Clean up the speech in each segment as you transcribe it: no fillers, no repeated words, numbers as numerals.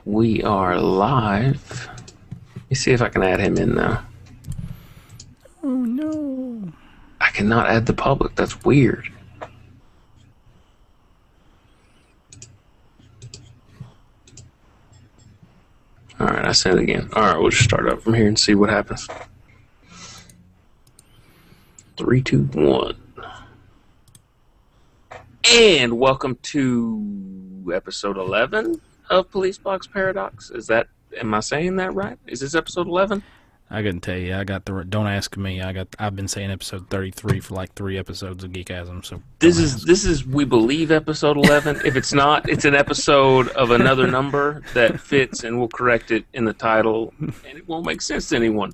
We are live. Let me see if I can add him in now. Oh no. I cannot add the public. That's weird. Alright, I sent it again. Alright, we'll just start up from here and see what happens. 3, 2, 1. And welcome to episode 11 of Police Box Paradox. Am I saying that right? Is this episode 11? I couldn't tell you. Don't ask me. I've been saying episode 33 for like 3 episodes of Geekasm. So this is we believe episode 11. If it's not, it's an episode of another number that fits, and we'll correct it in the title, and it won't make sense to anyone.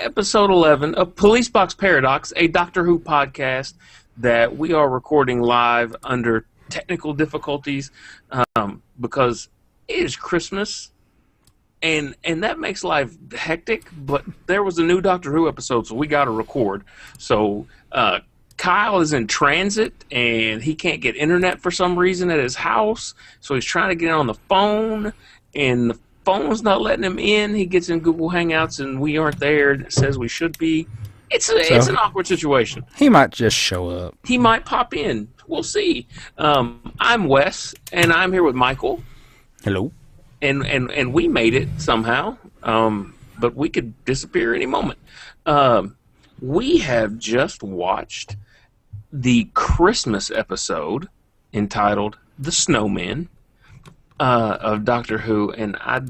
Episode 11 of Police Box Paradox, a Doctor Who podcast that we are recording live under technical difficulties because it is Christmas. And that makes life hectic, but there was a new Doctor Who episode, so we got to record. So Kyle is in transit, and he can't get internet for some reason at his house, so he's trying to get on the phone, and the phone's not letting him in. He gets in Google Hangouts, and we aren't there, and it says we should be. It's an awkward situation. He might just show up. He might pop in. We'll see. I'm Wes, and I'm here with Michael. Hello. And we made it somehow, but we could disappear any moment. We have just watched the Christmas episode entitled "The Snowmen" of Doctor Who, and I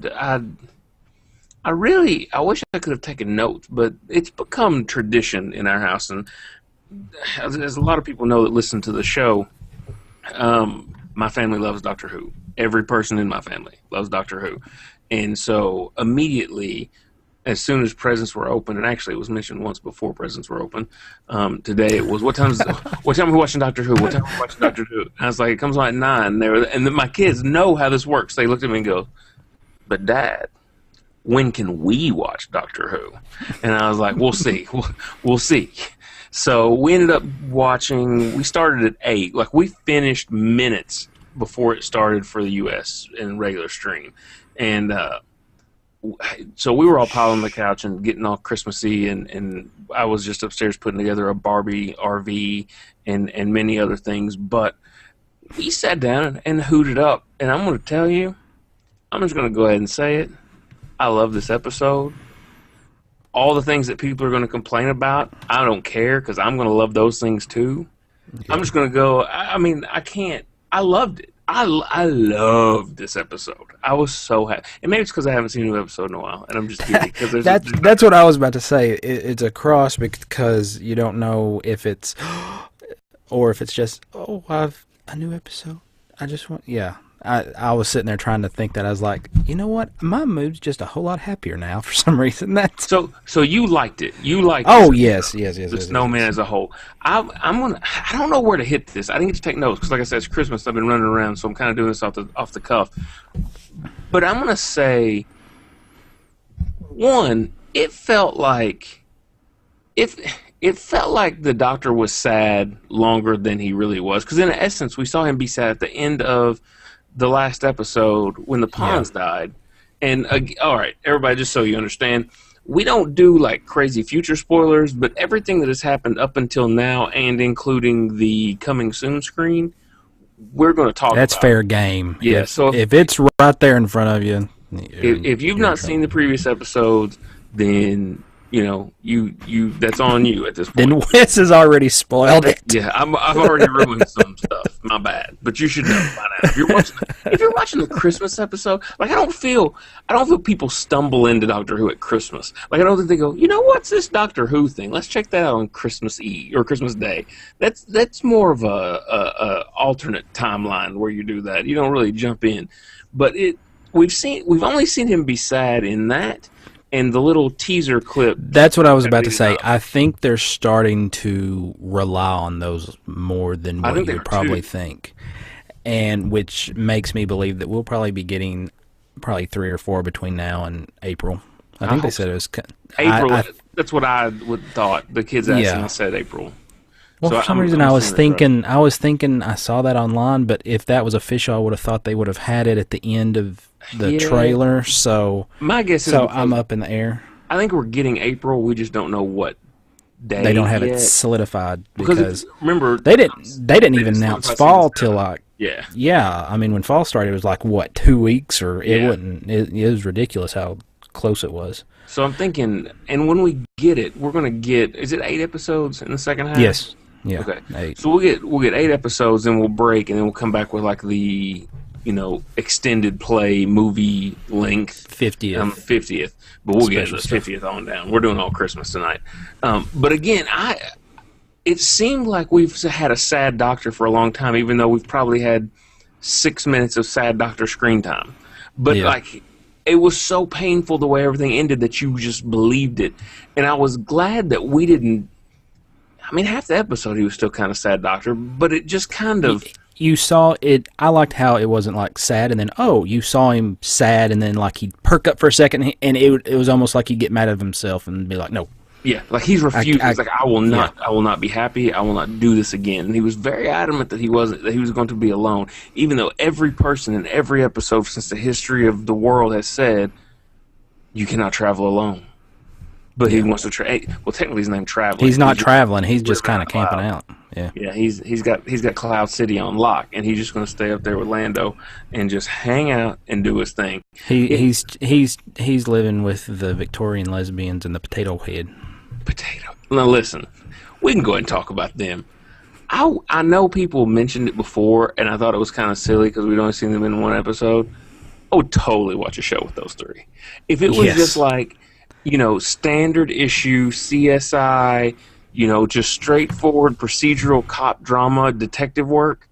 wish I could have taken notes, but it's become tradition in our house, and as a lot of people know that listen to the show, my family loves Doctor Who. Every person in my family loves Doctor Who. And so immediately, as soon as presents were open, and actually it was mentioned once before presents were open, today it was, what time are we watching Doctor Who? What time are we watching Doctor Who? And I was like, it comes on at 9. And then my kids know how this works. They looked at me and go, but Dad, when can we watch Doctor Who? And I was like, we'll see. We'll see. So we ended up watching, we started at 8. Like, we finished minutes before it started for the U.S. in regular stream. And so we were all piling on the couch and getting all Christmassy, and I was just upstairs putting together a Barbie RV and many other things. But we sat down and hooted up. And I'm going to tell you, I'm just going to go ahead and say it. I love this episode. All the things that people are going to complain about, I don't care, because I'm going to love those things too. Yeah. I'm just going to go, I can't. I loved it. I loved this episode. I was so happy. And maybe it's because I haven't seen a new episode in a while, and I'm just kidding. That's what I was about to say. It's a cross because you don't know if it's, or if it's just, I've a new episode. I was sitting there trying to think that. I was like, you know what? My mood's just a whole lot happier now for some reason. So you liked it. You liked yes. The Snowman as a whole. I don't know where to hit this. I didn't get to take notes because, like I said, it's Christmas. I've been running around, so I'm kind of doing this off the cuff. But I'm gonna say, one, it felt like the Doctor was sad longer than he really was, because in essence we saw him be sad at the end of the last episode when the Pawns died. And all right, everybody, just so you understand, we don't do like crazy future spoilers, but everything that has happened up until now, and including the coming soon screen, we're going to talk about. That's fair game. Yeah. So if it's right there in front of you, if you've not seen the previous episodes, then you that's on you at this point. Then Wes has already spoiled it. Yeah, I've already ruined some stuff. My bad. But you should know by now. If you're watching the Christmas episode, like I don't feel people stumble into Doctor Who at Christmas. Like I don't think they go, what's this Doctor Who thing? Let's check that out on Christmas Eve or Christmas Day. That's more of a alternate timeline where you do that. You don't really jump in. But we've only seen him be sad in that. And the little teaser clip. That's what I was about to say. I think they're starting to rely on those more than what you probably think. And which makes me believe that we'll probably be getting 3 or 4 between now and April. I think they said it was April. That's what I would thought. The kids asked and said April. Well, So for some I'm reason, assuming it's right. I was thinking I saw that online, but if that was official, I would have thought they would have had it at the end of the Yeah, trailer. So, my guess is so I'm because up in the air. I think we're getting April. We just don't know what They day don't have it yet. solidified Because if because you remember, they didn't they even didn't announce solidify season fall till 7. like, Yeah, yeah. I mean, when fall started, it was like what, 2 weeks, or it yeah. wasn't. It was ridiculous how close it was. So I'm thinking, and when we get it, we're gonna get. Is it 8 episodes in the second half? Yes, yeah, Okay, 8. so we'll get 8 episodes, then we'll break, and then we'll come back with like the extended play movie length 50th 50th. But we'll get special the stuff. 50th on down. We're doing all Christmas tonight. But again, it seemed like we've had a sad doctor for a long time, even though we've probably had 6 minutes of sad doctor screen time. But Yeah, like, it was so painful the way everything ended that you just believed it, and I was glad that we didn't. I mean, half the episode he was still kind of sad doctor, but it just kind you, of. you saw it. I liked how it wasn't like sad, and then you saw him sad, and then like he'd perk up for a second, and it was almost like he'd get mad at himself and be like, "No, Yeah, like he's refused. I He's like, I will yeah." not. I will not be happy. I will not do this again. And he was very adamant that he wasn't. That he was going to be alone, even though every person in every episode since the history of the world has said you cannot travel alone. But he Yeah. wants to well, technically his name traveling. He's not just traveling. He's just living on kind a of camping cloud. out. Yeah. Yeah, he's got Cloud City on lock, and he's just going to stay up there with Lando and just hang out and do his thing. He It, he's living with the Victorian lesbians and the potato head. Potato. Now listen, we can go ahead and talk about them. I know people mentioned it before, and I thought it was kind of silly because we'd only seen them in one episode. I would totally watch a show with those three. If it was just Yes. like, standard issue CSI, just straightforward procedural cop drama detective work,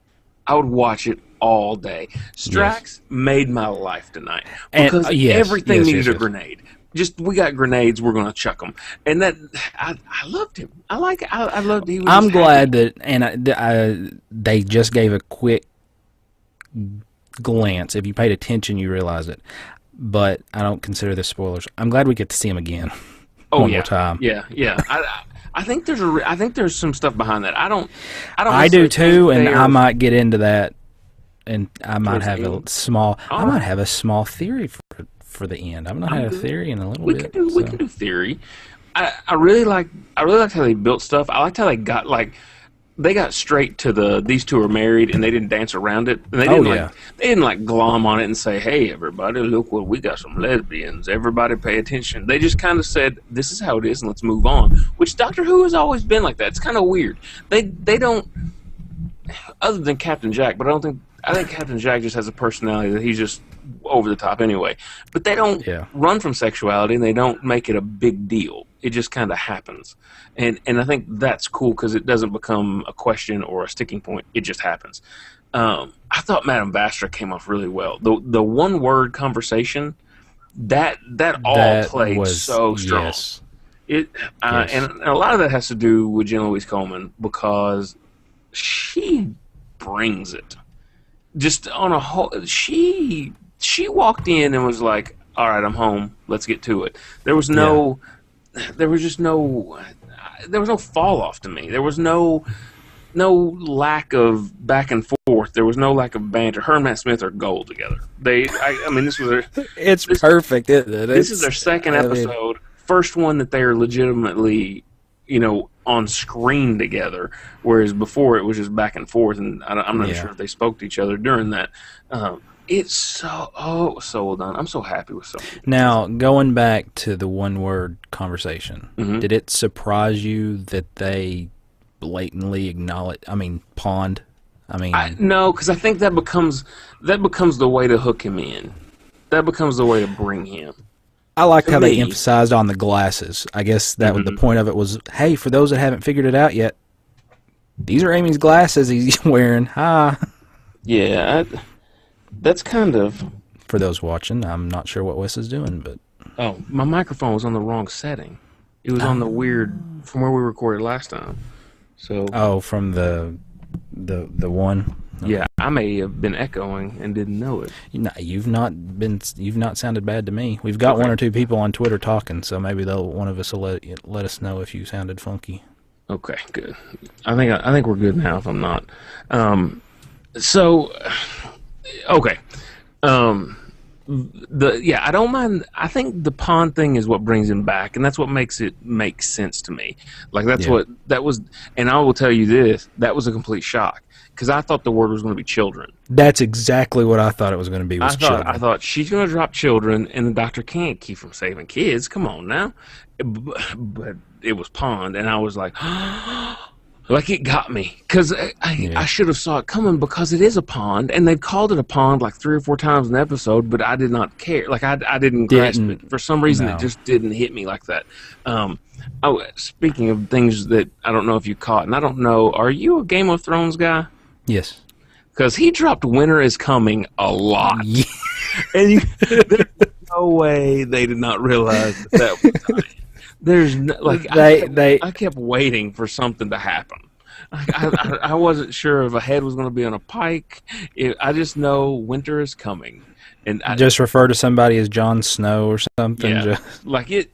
I would watch it all day. Yes. Strax made my life tonight And because yes, everything yes, needed yes, a yes. grenade. Just we got grenades, we're gonna chuck them, and that I loved him. I loved he was I'm just glad happy. that, and they just gave a quick glance. If you paid attention, you realize it. But I don't consider this spoilers. I'm glad we get to see him again Oh one more yeah, time. yeah. I think I think there's some stuff behind that. I don't I do necessarily think too, and they I are might get into that, and I might towards the have a end. small. I All might right, have a small theory for the end. I've not I'm had a good. theory in a little We can bit. do we So can do theory. I really liked how they built stuff. I liked how they got straight to these two are married and they didn't dance around it. And yeah, they didn't like glom on it and say, "Hey everybody, look what we got some lesbians. Everybody pay attention." They just kind of said, "This is how it is and let's move on." Which Doctor Who has always been like that. It's kind of weird. They don't, other than Captain Jack, but I think Captain Jack just has a personality that he's just over the top anyway. But they don't yeah. run from sexuality and they don't make it a big deal. It just kind of happens, and I think that's cool because it doesn't become a question or a sticking point. It just happens. I thought Madame Vastra came off really well. The one word conversation that all That played was so strong. yes, It yes, and a lot of that has to do with Jenna Louise Coleman because she brings it. Just on a whole, she walked in and was like, "All right, I'm home. Let's get to it." There was yeah. no, there was just no, there was no fall off to me. There was no lack of back and forth. There was no lack of banter. Her and Matt Smith are gold together. I mean, It's this perfect, isn't it? this is their second I mean, episode, first one that they are legitimately, on screen together. Whereas before it was just back and forth, and I'm not yeah. sure if they spoke to each other during that. It's so well done. I'm so happy with so many things. Now, going back to the one word conversation, Hmm. did it surprise you that they blatantly pawned? I mean, No, because I think that becomes the way to hook him in. That becomes the way to bring him. I liked To how they me, emphasized on the glasses. I guess that was the hmm point of it was, hey, for those that haven't figured it out yet, these are Amy's glasses he's wearing. Ha! yeah, that's kind of. For those watching, I'm not sure what Wes is doing, but Oh, my microphone was on the wrong setting. It was on the weird from where we recorded last time. So from the one. yeah, I may have been echoing and didn't know it. No, you've not sounded bad to me. We've got one Okay. or two people on Twitter talking, so maybe one of us will let us know if you sounded funky. Okay, good. I think we're good now. If I'm not, so okay. Um, I don't mind. I think the pond thing is what brings him back, and that's what makes it make sense to me. Like that's Yeah. what that was, and I will tell you this: that was a complete shock because I thought the word was going to be children. That's exactly what I thought it was going to be, was I children. thought she's going to drop children, and the doctor can't keep from saving kids. Come on now, but it was pond, and I was like, like it got me because I Yeah. should have saw it coming because it is a pond, and they've called it a pond like 3 or 4 times in the episode, but I did not care. Like I didn't grasp it Didn't. for some reason. It No. just didn't hit me like that. Um, Speaking of things that I don't know if you caught, and I don't know, are you a Game of Thrones guy? Yes. Because he dropped "Winter is Coming" a lot. Yeah. And there's no way they did not realize that was coming. There's no, like I kept waiting for something to happen. I wasn't sure if a head was going to be on a pike. I just know winter is coming, and Just refer to somebody as Jon Snow or something. yeah, like it.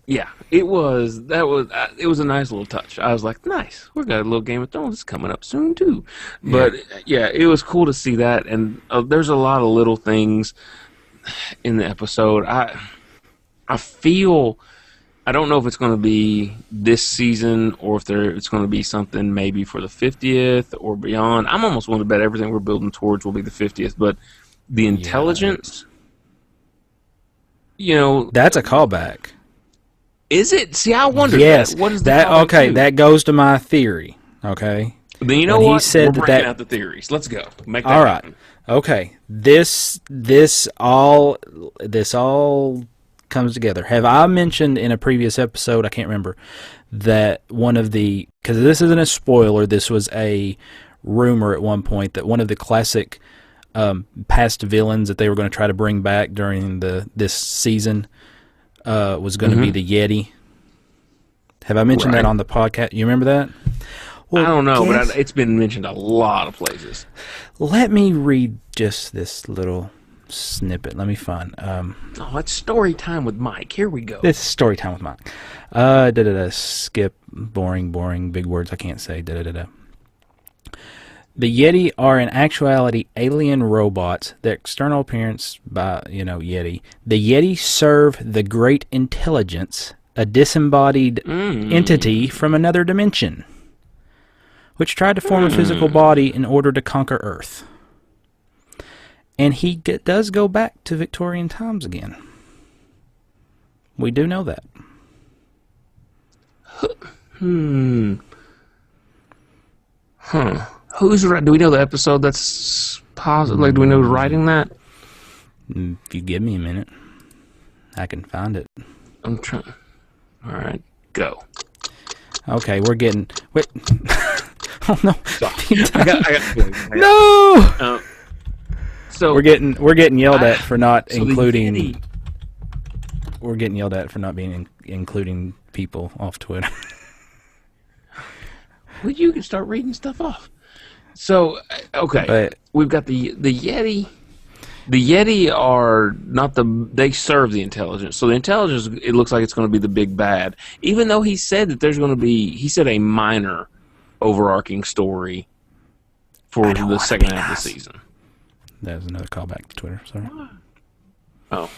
Yeah, it was. It was a nice little touch. I was like, nice. We got a little Game of Thrones coming up soon too. But yeah, it was cool to see that. And there's a lot of little things in the episode. I feel. I don't know if it's going to be this season or if it's going to be something maybe for the 50th or beyond. I'm almost willing to bet everything we're building towards will be the 50th. But the intelligence, That's a callback. Is it? See, I wondered Yes. that. What is the that? callback Okay, to? that goes to my theory. Okay. Then you know When he what? said We're breaking out the theories. Let's go. Make that All right. happen. Okay. This all comes together. Have I mentioned in a previous episode, I can't remember, that because this isn't a spoiler, this was a rumor at one point that one of the classic past villains that they were going to try to bring back during this season was going to be the Yeti. Have I mentioned that on the podcast? You remember that? Well, I don't know, but it's been mentioned a lot of places. Let me read just this little snippet. Let me find. Oh, it's story time with Mike. Here we go. This is story time with Mike. Skip. Boring. Big words I can't say. The Yeti are in actuality alien robots. Their external appearance by, Yeti. The Yeti serve the Great Intelligence, a disembodied entity from another dimension, which tried to form a physical body in order to conquer Earth. And he does go back to Victorian times again. We do know that. Who's do we know the episode that's positive? Like, do we know who's writing that? If you give me a minute, I can find it. I'm trying. All right, go. Okay, we're getting. Wait. Oh no! I got No. So we're getting yelled at for not so including. the Yeti, We're getting yelled at for not being including people off Twitter. well, you can start reading stuff off. So okay, But we've got the Yeti. The Yeti are not they serve the intelligence. So the intelligence, it looks like it's going to be the big bad. Even though he said that there's going to be, he said a minor overarching story for the second half of the season. that was another callback to Twitter. Sorry. Oh.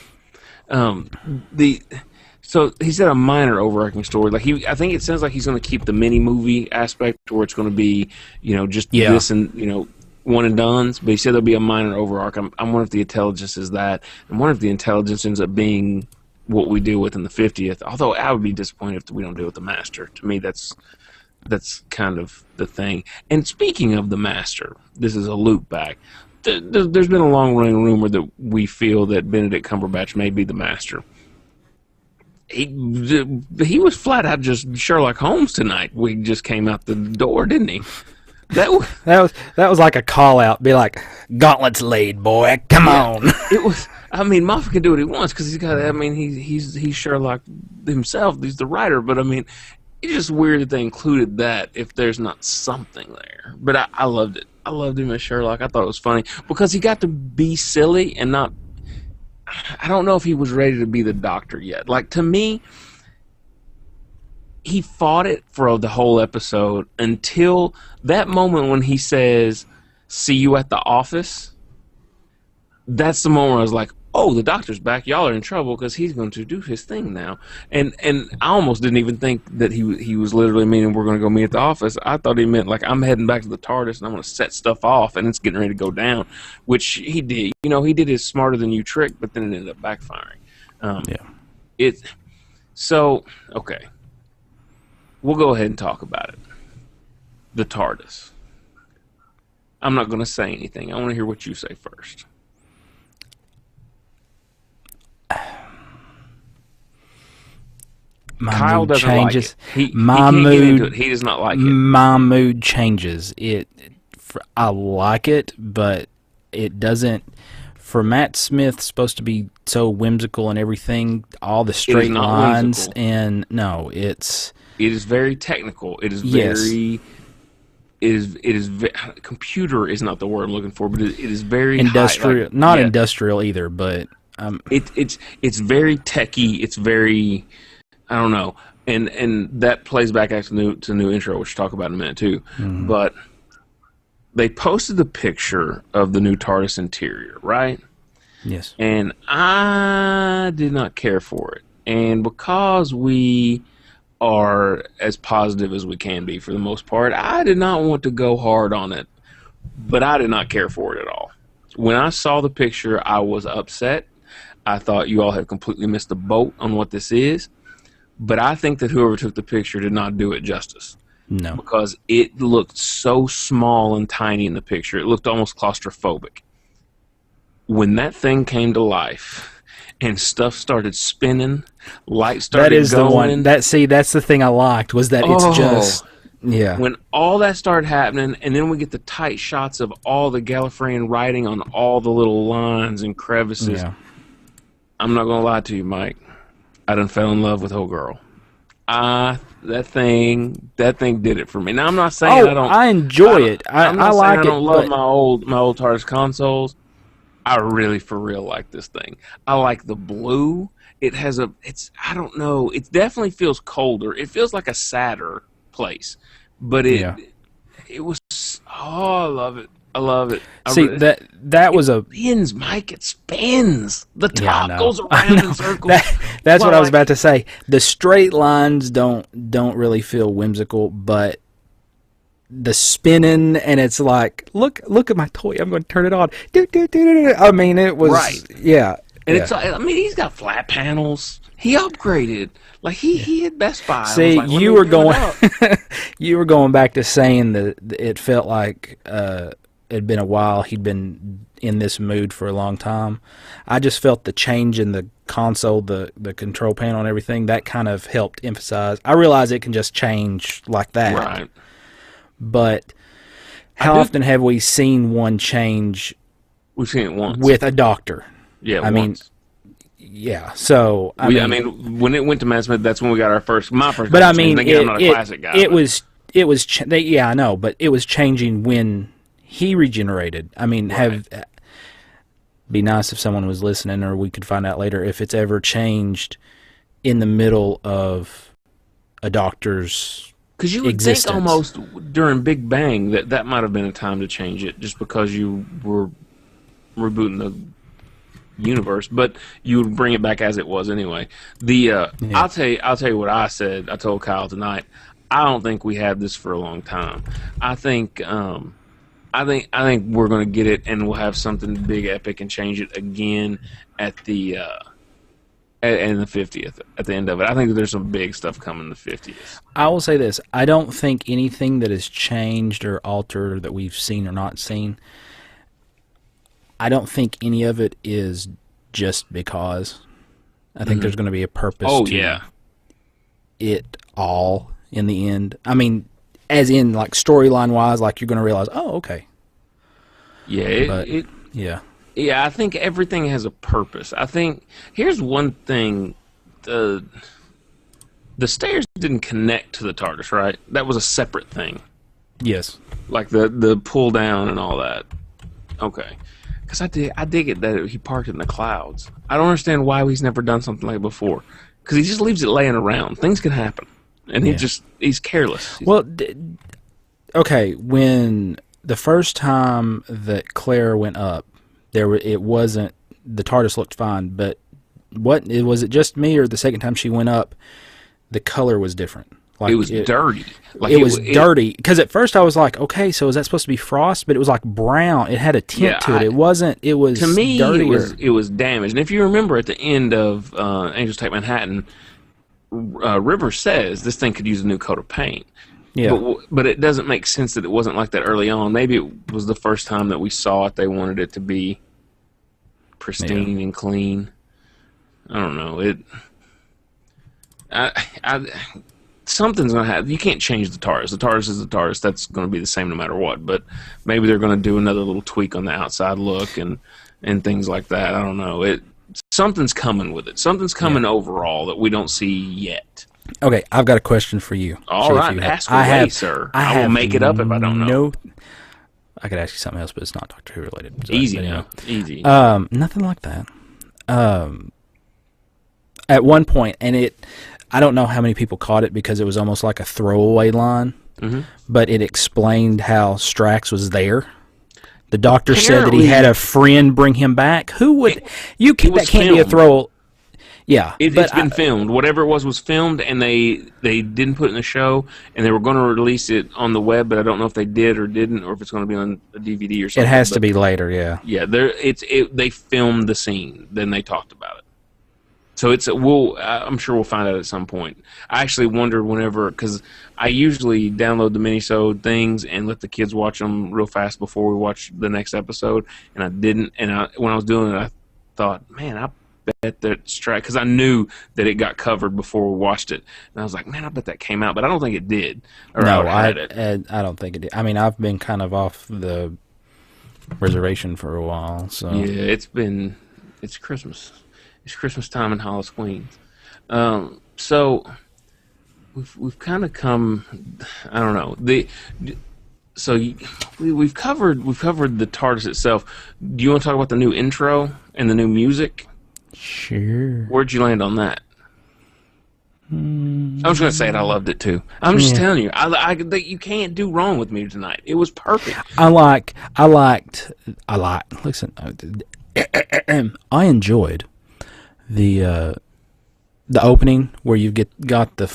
So he said a minor overarching story. Like I think it sounds like he's going to keep the mini movie aspect, where it's going to be, just this and one and dones. But he said there'll be a minor overarch. I'm wondering if the intelligence is that, and wonder if the intelligence ends up being what we deal with in the 50th. Although I would be disappointed if we don't deal with the Master. To me, that's kind of the thing. And speaking of the Master, this is a loop back. There's been a long-running rumor that we feel that Benedict Cumberbatch may be the Master. He was flat out just Sherlock Holmes tonight. We just came out the door, didn't he? That was like a call out. Be like, gauntlets laid, boy. Come on. It was. I mean, Moffat can do what he wants because he's got. I mean, he's Sherlock himself. He's the writer, but I mean, it's just weird that they included that if there's not something there. But I loved it. I loved him as Sherlock. I thought it was funny because he got to be silly and not. I don't know if he was ready to be the Doctor yet. Like, to me, he fought it for the whole episode until that moment when he says, "See you at the office." That's the moment where I was like, "Oh, the doctor's back. Y'all are in trouble because he's going to do his thing now." And I almost didn't even think that he was literally meaning we're going to go meet at the office. I thought he meant like I'm heading back to the TARDIS and I'm going to set stuff off and it's getting ready to go down, which he did. You know, he did his smarter than you trick, but then it ended up backfiring. Okay. We'll go ahead and talk about it. The TARDIS. I'm not going to say anything. I want to hear what you say first. My mood changes. Like it. He can't get into it. He does not like it. My mood changes. I like it, but it doesn't. For Matt Smith, supposed to be so whimsical and everything, all the straight lines, whimsical. And no, it is very technical. It is very. It is computer is not the word I'm looking for, but it is very industrial. Not industrial either, but it's very techy. It's very, I don't know, and that plays back actually to the new intro, which we'll talk about in a minute too. Mm-hmm. But they posted the picture of the new TARDIS interior, right? Yes. And I did not care for it, and because we are as positive as we can be for the most part, I did not want to go hard on it, but I did not care for it at all. When I saw the picture, I was upset. I thought you all have completely missed the boat on what this is, but I think that whoever took the picture did not do it justice. No. Because it looked so small and tiny in the picture. It looked almost claustrophobic. When that thing came to life and stuff started spinning, lights started going. That is the one. That's the thing I liked, was that it's just... Yeah. When all that started happening, and then we get the tight shots of all the Gallifreyan writing on all the little lines and crevices. Yeah. I'm not going to lie to you, Mike. I done fell in love with Old Girl. That thing did it for me. Now I'm not saying I enjoy it. I like it. I don't love my old TARDIS consoles. I really for real like this thing. I like the blue. I don't know. It definitely feels colder. It feels like a sadder place. But it was, I love it. I love it. That was a... It spins, Mike. It spins. The top goes around in circles. That's what I was about to say. The straight lines don't really feel whimsical, but the spinning, and it's like, look at my toy. I'm going to turn it on. I mean, it was... Right. Yeah. And it's like, I mean, he's got flat panels. He upgraded. Like, he had Best Buy. See, like, you were going back to saying that it felt like it'd been a while. He'd been in this mood for a long time. I just felt the change in the console, the control panel and everything, that kind of helped emphasize. I realize it can just change like that. Right. But how often have we seen one change? We've seen it once. With a doctor. Yeah, I mean, yeah. So I mean, when it went to Matt Smith, that's when we got my first. But I mean, I'm not a classic guy. Yeah, I know, but it was changing when he regenerated. I mean, be nice if someone was listening, or we could find out later if it's ever changed in the middle of a doctor's. Because you would think almost during Big Bang that might have been a time to change it, just because you were rebooting the universe, but you would bring it back as it was anyway. I'll tell you what I said. I told Kyle tonight. I don't think we have this for a long time. I think we're going to get it, and we'll have something big, epic, and change it again at the. And the 50th, at the end of it. I think there's some big stuff coming in the 50th. I will say this. I don't think anything that has changed or altered or that we've seen or not seen, I don't think any of it is just because. I think there's going to be a purpose to it all in the end. I mean, as in, like, storyline-wise, like, you're going to realize, oh, okay. Yeah, Yeah, I think everything has a purpose. I think here's one thing: the stairs didn't connect to the TARDIS, right? That was a separate thing. Yes, like the pull down and all that. Okay, because I dig it that he parked it in the clouds. I don't understand why he's never done something like it before. Because he just leaves it laying around. Things can happen. and he's careless. Well, okay, when the first time that Claire went up, it wasn't, the TARDIS looked fine, but was it just me, or the second time she went up, the color was different? Like it was dirty. Like it was dirty. Because at first I was like, okay, so is that supposed to be frost? But it was like brown. It had a tint to it. It wasn't. It was to me. Dirtier. It was damaged. And if you remember at the end of Angels Take Manhattan, River says this thing could use a new coat of paint. Yeah. But it doesn't make sense that it wasn't like that early on. Maybe it was the first time that we saw it. They wanted it to be pristine and clean. I don't know. Something's going to happen. You can't change the TARDIS. The TARDIS is the TARDIS. That's going to be the same no matter what. But maybe they're going to do another little tweak on the outside look and things like that. I don't know. Something's coming with it. Something's coming overall that we don't see yet. Okay, I've got a question for you. All right, ask away, sir. I will make it up if I don't know. I could ask you something else, but it's not Doctor Who related. So, easy now. Easy. Nothing like that. At one point, and I don't know how many people caught it because it was almost like a throwaway line, but it explained how Strax was there. The Doctor said that he had a friend bring him back. Who would that can't be a throw? Yeah, it's been filmed. Whatever it was filmed, and they didn't put it in the show, and they were going to release it on the web, but I don't know if they did or didn't, or if it's going to be on a DVD or something. It has to be later, yeah. Yeah, they filmed the scene, then they talked about it. So I'm sure we'll find out at some point. I actually wondered whenever, because I usually download the minisode things and let the kids watch them real fast before we watch the next episode, and I didn't. And when I was doing it, I thought, man, I bet that Strax, because I knew that it got covered before we watched it, and I was like, man, I bet that came out, but I don't think it did. No, I don't think it did. I mean, I've been kind of off the reservation for a while, so yeah, it's Christmas. It's Christmas time in Hollis, Queens. So we've kind of come. I don't know. We've covered the TARDIS itself. Do you want to talk about the new intro and the new music? Sure. Where'd you land on that? I was going to say it. I loved it too. I'm just telling you. You can't do wrong with me tonight. It was perfect. I liked. Listen, I enjoyed the opening where you got the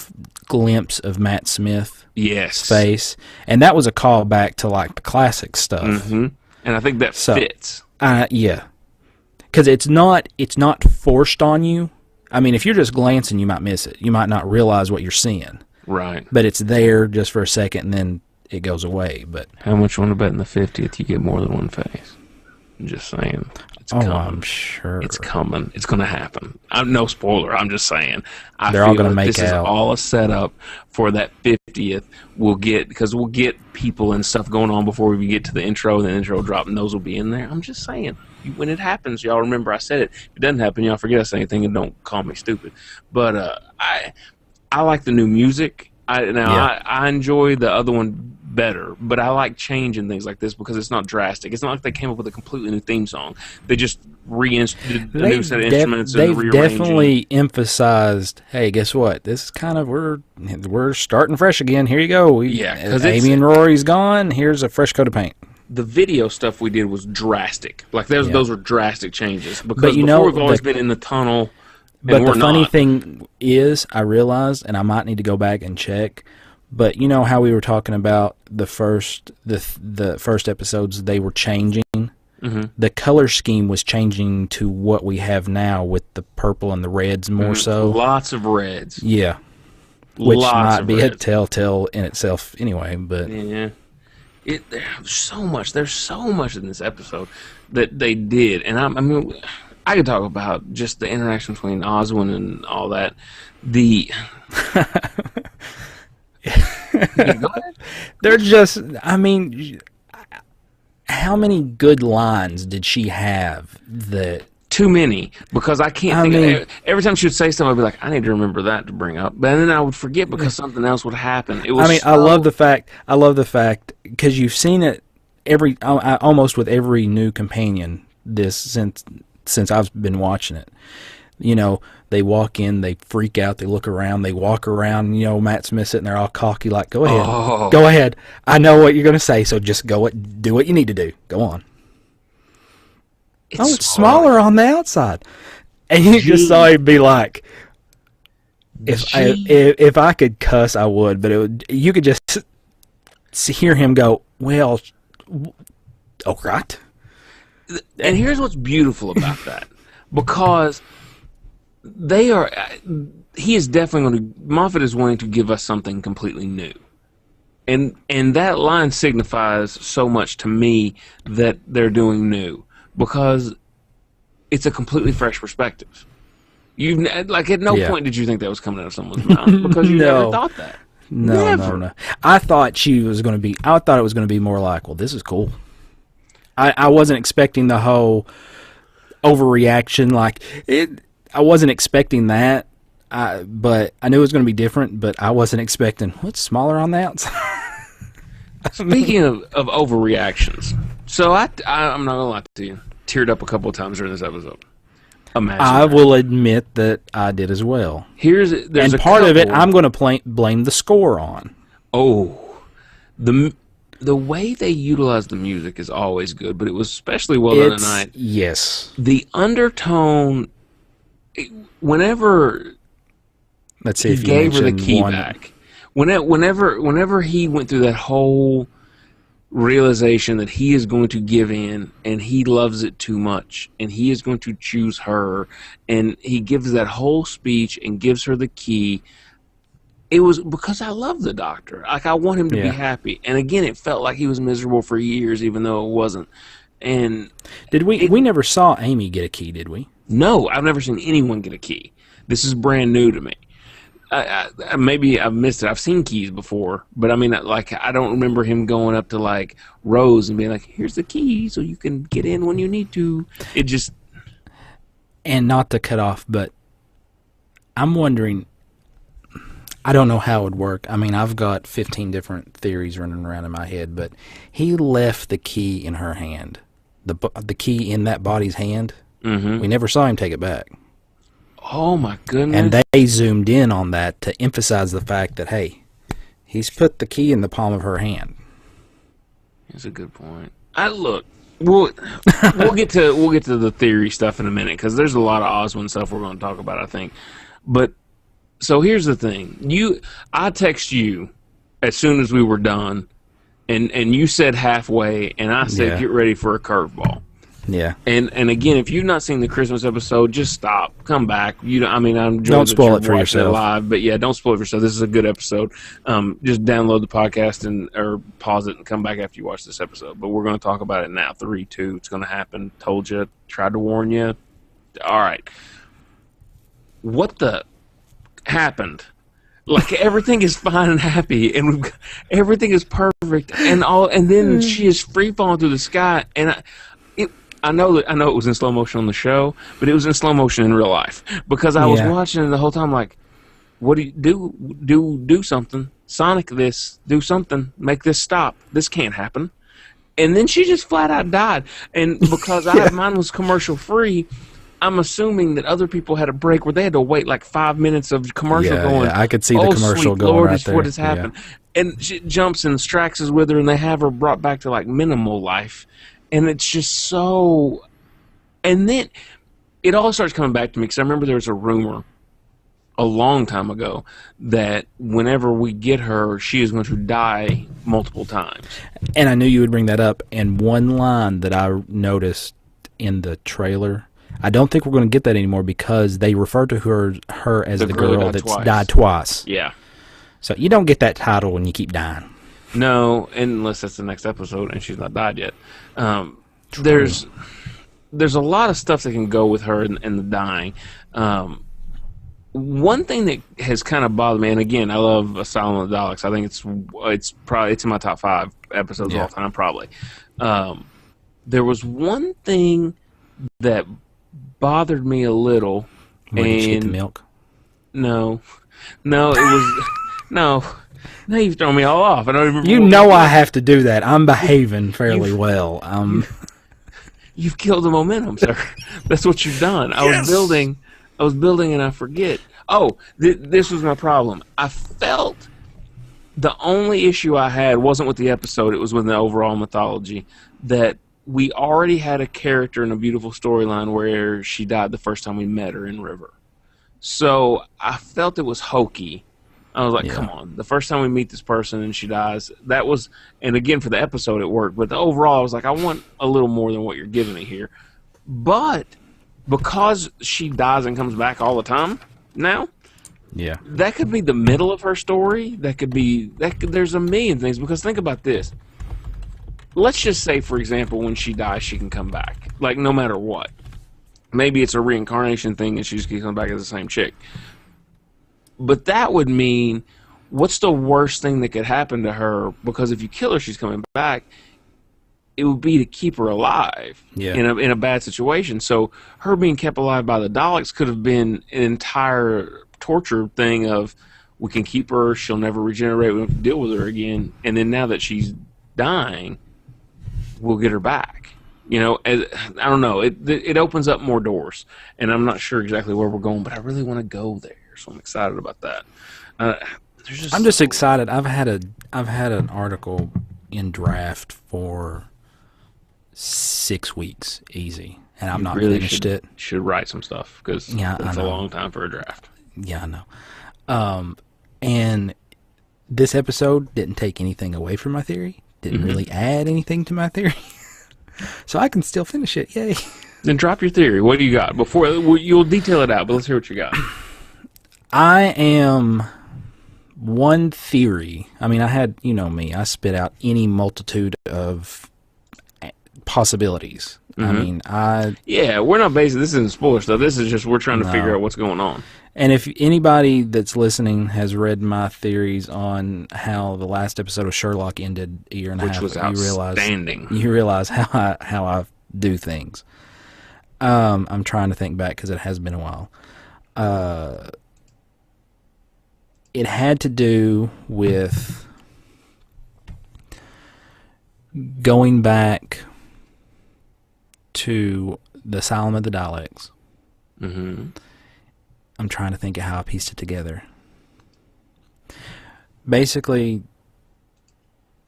glimpse of Matt Smith's face, and that was a callback to like the classic stuff. Mm-hmm. And I think that fits. Yeah, because it's not forced on you. I mean, if you're just glancing, you might miss it. You might not realize what you're seeing. Right. But it's there just for a second, and then it goes away. But how much you want to bet in the 50th you get more than one face? I'm just saying. I'm sure. It's coming. It's going to happen. No spoiler. I'm just saying. They're all going to make this is all a setup for that 50th. We'll get people and stuff going on before we get to the intro, and the intro will drop, and those will be in there. I'm just saying. When it happens, y'all remember I said it. If it doesn't happen, y'all forget I said anything and don't call me stupid. But I like the new music. I enjoy the other one better, but I like changing things like this because it's not drastic. It's not like they came up with a completely new theme song. They just did a new set of instruments and rearranging. They've definitely emphasized, hey, guess what? This is kind of, we're starting fresh again. Here you go. Because Amy and Rory's gone. Here's a fresh coat of paint. The video stuff we did was drastic. Like those were drastic changes because before we've always been in the tunnel. But the funny thing is, I realized, and I might need to go back and check, but you know how we were talking about the first episodes, they were changing? Mm-hmm. The color scheme was changing to what we have now with the purple and the reds more so. Lots of reds. Yeah. Which might be a telltale in itself anyway, but... Yeah. There's so much in this episode that they did, and I mean... I could talk about just the interaction between Oswin and all that. They're just, I mean, how many good lines did she have that... Too many, because I can't think of... Every time she would say something, I'd be like, I need to remember that to bring up. But then I would forget because something else would happen. I love the fact, because you've seen it almost with every new companion since I've been watching it, You know, they walk in, they freak out, they look around, they walk around. You know, Matt Smith sitting there all cocky, like, "Go ahead, go ahead. I know what you're going to say, so just do what you need to do. Go on." It's smaller on the outside, and you just saw him be like, "If I could cuss, I would," but you could just hear him go, "Well, all right." And here's what's beautiful about that, because he is definitely going to, Moffat is wanting to give us something completely new. And that line signifies so much to me that they're doing new, because it's a completely fresh perspective. At no point did you think that was coming out of someone's mouth, because you never thought that. No. I thought it was going to be more like, well, this is cool. I wasn't expecting the whole overreaction. I wasn't expecting that. But I knew it was going to be different, but I wasn't expecting, what's smaller on the outside? Speaking of overreactions, so I'm not going to lie to you, teared up a couple of times during this episode. I will admit that I did as well. There's part of it I'm going to blame the score on. Oh, the way they utilize the music is always good, but it was especially well done tonight. Yes. The undertone, whenever Let's see if he gave her the key back, whenever he went through that whole realization that he is going to give in and he loves it too much and he is going to choose her, and he gives that whole speech and gives her the key. It was because I love the Doctor. I want him to be happy. And again, it felt like he was miserable for years, even though it wasn't. And we never saw Amy get a key, did we? No, I've never seen anyone get a key. This is brand new to me. Maybe I've missed it. I've seen keys before, but I mean, I don't remember him going up to Rose and being like, "Here's the key, so you can get in when you need to." It just, and not to cut off, but I'm wondering. I don't know how it would work. I mean, I've got 15 different theories running around in my head, but he left the key in her hand, the key in that body's hand. Mm-hmm. We never saw him take it back. Oh my goodness! And they zoomed in on that to emphasize the fact that, hey, he's put the key in the palm of her hand. That's a good point. We'll get to the theory stuff in a minute, because there's a lot of Oswin stuff we're going to talk about, I think. But so here's the thing: I text you as soon as we were done, and you said halfway, and I said get ready for a curveball. Yeah. And again, if you've not seen the Christmas episode, just stop, come back. I'm don't spoil it for yourself. Live, but yeah, don't spoil it for yourself. This is a good episode. Just download the podcast or pause it and come back after you watch this episode. But we're going to talk about it now. 3, 2, it's going to happen. Told you, tried to warn you. All right. What the happened? Everything is fine and happy, and everything is perfect, and then she is free falling through the sky, and I know it was in slow motion on the show, but it was in slow motion in real life, because I was watching it the whole time like, what do you do something, Sonic this, do something, make this stop, this can't happen. And then she just flat out died, and because mine was commercial free, I'm assuming that other people had a break where they had to wait 5 minutes of commercial going. Yeah, I could see the commercial going Lord, right there. What has happened? Yeah. And she jumps and Strax is with her, and they have her brought back to minimal life. And it's just so... And then it all starts coming back to me, because I remember there was a rumor a long time ago that whenever we get her, she is going to die multiple times. And I knew you would bring that up. And one line that I noticed in the trailer, I don't think we're going to get that anymore, because they refer to her as the girl that's died twice. Yeah. So you don't get that title when you keep dying. No, unless that's the next episode and she's not died yet. There's a lot of stuff that can go with her and the dying. One thing that has kind of bothered me, and again, I love Asylum of the Daleks. I think it's in my top 5 episodes of all time, probably. There was one thing that bothered me a little. Did you get the milk? No, it was no. Now you've thrown me all off. I don't even. You know I have to do that. I'm behaving fairly well. You've killed the momentum, sir. That's what you've done. I was building I was building and I forget. Oh, this was my problem. I felt the only issue I had wasn't with the episode, it was with the overall mythology, that we already had a character in a beautiful storyline where she died the first time we met her in River. So I felt it was hokey. I was like, come on, the first time we meet this person and she dies, that was, and again, for the episode it worked, but overall I was like, I want a little more than what you're giving me here. But because she dies and comes back all the time now, that could be the middle of her story. There's a million things, because think about this. Let's just say, for example, when she dies, she can come back, like no matter what. Maybe it's a reincarnation thing and she just keeps coming back as the same chick. But that would mean, what's the worst thing that could happen to her? Because if you kill her, she's coming back. It would be to keep her alive in a bad situation. So her being kept alive by the Daleks could have been an entire torture thing of, we can keep her, she'll never regenerate, we don't have to deal with her again. And then now that she's dying, we'll get her back. You know, I don't know. It opens up more doors, and I'm not sure exactly where we're going, but I really want to go there. So I'm excited about that. I'm just excited. I've had an article in draft for 6 weeks, easy, and I'm not really finished it. Should write some stuff, because it's a long time for a draft. Yeah, I know. And this episode didn't take anything away from my theory. Didn't really add anything to my theory. So I can still finish it. Yay. Then drop your theory. What do you got? Before you'll detail it out, but let's hear what you got. I am one theory. I mean, I had, you know me, I spit out any multitude of possibilities. I mean, we're not basing this isn't spoiler stuff. This is just we're trying to figure out what's going on. And if anybody that's listening has read my theories on how the last episode of Sherlock ended a year and a half, was outstanding. You realize how I do things. I'm trying to think back because it has been a while. It had to do with going back to the Asylum of the Daleks. I'm trying to think of how I pieced it together. Basically,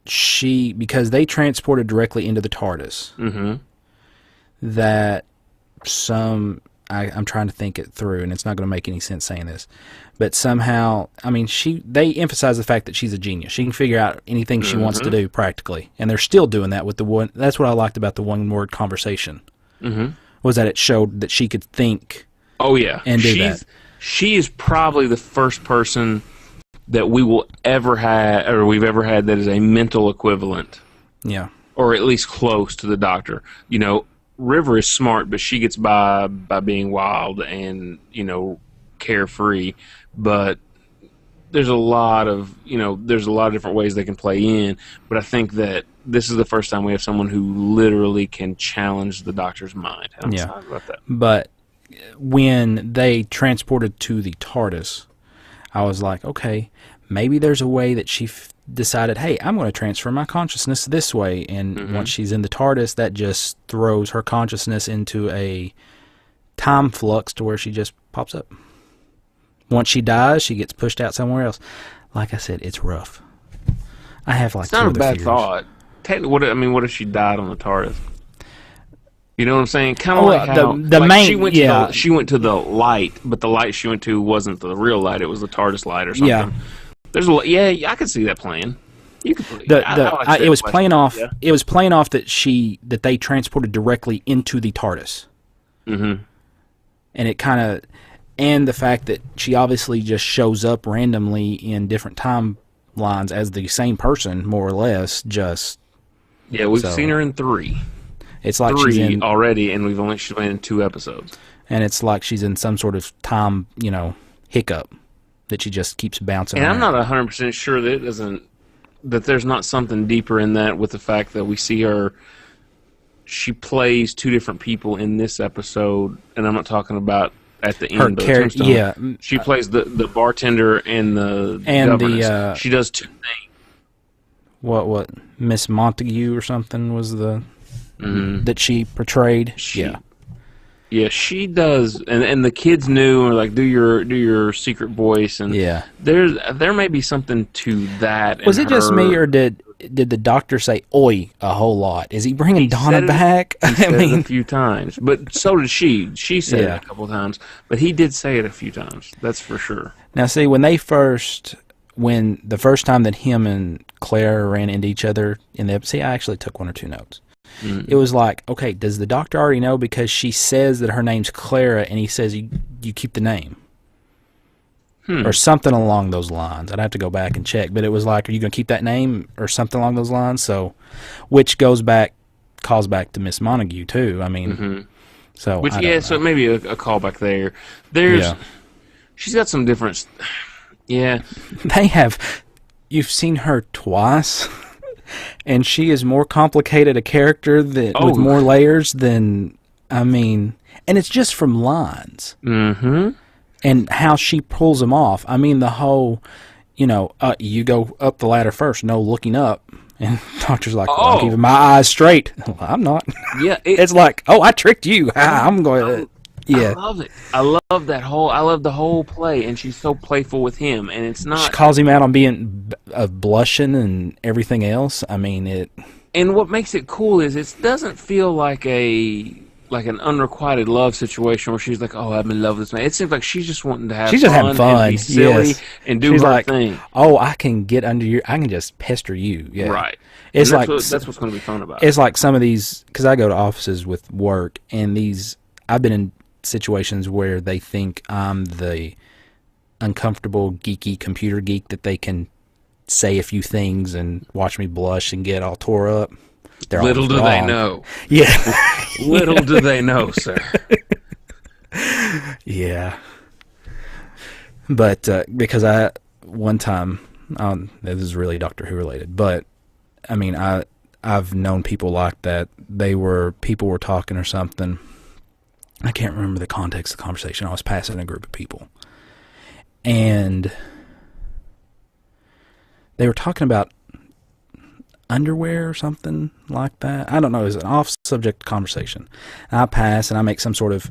because they transported directly into the TARDIS, that I'm trying to think it through, and it's not going to make any sense saying this, but somehow, I mean, they emphasize the fact that she's a genius. She can figure out anything she wants to do practically, and they're still doing that with the one. That's what I liked about the one-word conversation. Was that it showed that she could think. Oh yeah, and do that. She is probably the first person that we will ever have, or we've ever had, that is a mental equivalent. Yeah, or at least close to the Doctor. You know, River is smart, but she gets by being wild and, you know, carefree. But there's a lot of different ways they can play in. But I think that this is the first time we have someone who literally can challenge the Doctor's mind. I'm excited about that. But when they transported to the TARDIS, I was like, okay, maybe there's a way that she decided, hey, I'm going to transfer my consciousness this way. And once she's in the TARDIS, that just throws her consciousness into a time flux to where she just pops up. Once she dies, she gets pushed out somewhere else. Like I said, it's rough. I have like it's not a bad thought. What if she died on the TARDIS? You know what I'm saying? Kind of like how she went to the light, but the light she went to wasn't the real light; it was the TARDIS light or something. Yeah. I could see that playing. You could. It was playing off. Yeah. It was playing off that they transported directly into the TARDIS. And it and the fact that she obviously just shows up randomly in different timelines as the same person, more or less. We've seen her in 3. It's like 3 she's in already, and we've only been in 2 episodes. And it's like she's in some sort of time, hiccup that she just keeps bouncing around. And I'm not 100% sure that there's not something deeper in that, with the fact that we see her. She plays 2 different people in this episode, and I'm not talking about at the end of the tombstone. Yeah, she plays the bartender and the governess. She does 2 things. What Miss Montague or something was the that she portrayed. Yeah, she does, and the kids knew, or like do your secret voice, and Yeah. there may be something to that. Was in it just me, her. or did the doctor say "oi" a whole lot? Is he bringing Donna said it- back? He said it a few times, but so did she. She said Yeah. it a couple times, but he did say it a few times. That's for sure. Now, see, when the first time that him and Claire ran into each other in the episode, I actually took one or two notes. It was like, okay, does the doctor already know, because she says that her name's Clara, and he says you keep the name. Or something along those lines. I'd have to go back and check, but it was like, are you going to keep that name, or something along those lines? So, which calls back to Miss Montague too. I mean, so Which I don't know. so maybe a callback there. She's got some different. Yeah, They have. You've seen her twice, and she is more complicated a character with more layers than, I mean, and it's just from lines. Mm-hmm. And how she pulls them off. I mean, the whole, you go up the ladder first, no looking up. And the doctor's like, well, I'm keeping my eyes straight. Well, I'm not. Yeah. It's like, oh, I tricked you. I'm going to. Yeah. I love it. I love that whole. I love the whole play, and she's so playful with him, and it's not. She calls him out on being blushing and everything else. I mean, it. And what makes it cool is it doesn't feel like an unrequited love situation where she's like, "Oh, I'm in love with this man." It seems like she's just wanting to have She's just fun having fun, and be silly yes. and do She's her like, thing. oh, I can get under I can just pester you. Yeah. Right. It's And like that's what's going to be fun about it. It's like some of these, because I go to offices with work, and I've been in situations where they think I'm the uncomfortable, geeky computer geek that they can say a few things and watch me blush and get all tore up. They're Little do they wrong. know. Yeah. Little do they know, sir. Yeah. But because one time, this is really Doctor Who related, but I mean, I've known people like that. People were talking or something. I can't remember the context of the conversation. I was passing a group of people, and they were talking about underwear or something like that. I don't know. It was an off-subject conversation. And I pass and I make some sort of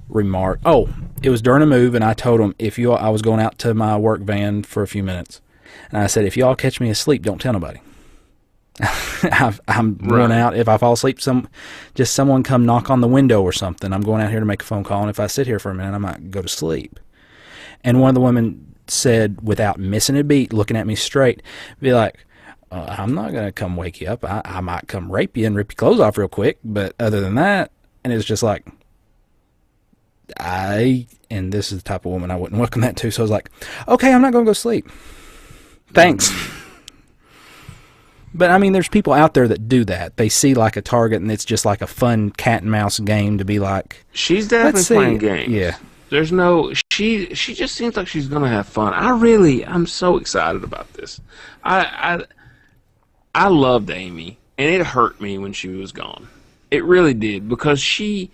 remark. Oh, it was during a move, and I told them I was going out to my work van for a few minutes, and I said, if y'all catch me asleep, don't tell nobody. I'm going out. If I fall asleep, someone come knock on the window or something. I'm going out here to make a phone call, and if I sit here for a minute, I might go to sleep. And one of the women said, without missing a beat, looking at me straight, be like, I'm not going to come wake you up. I might come rape you and rip your clothes off real quick, but other than that, and it's just like, and this is the type of woman I wouldn't welcome that to, so I was like, okay, I'm not going to go sleep. Thanks. But, I mean, there's people out there that do that. They see, like, a target, and it's just like a fun cat-and-mouse game to be like... She's definitely playing games. Yeah. There's no... She just seems like she's going to have fun. I'm so excited about this. I loved Amy, and it hurt me when she was gone. It really did, because she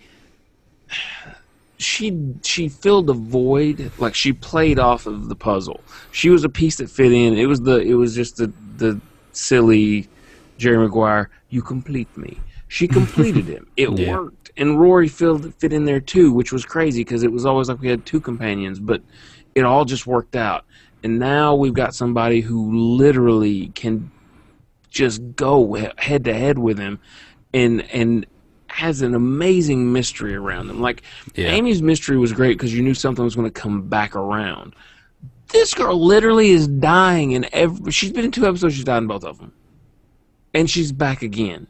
filled the void. Like, she played off of the puzzle. She was a piece that fit in. It was just the silly Jerry Maguire, you complete me. She completed him. It worked. And Rory fit in there too, which was crazy because it was always like we had two companions, but it all just worked out. And now we've got somebody who literally can just go head to head with him and has an amazing mystery around them. Like, Amy's mystery was great because you knew something was going to come back around. This girl literally is dying in she's been in 2 episodes, she's died in both of them. And she's back again.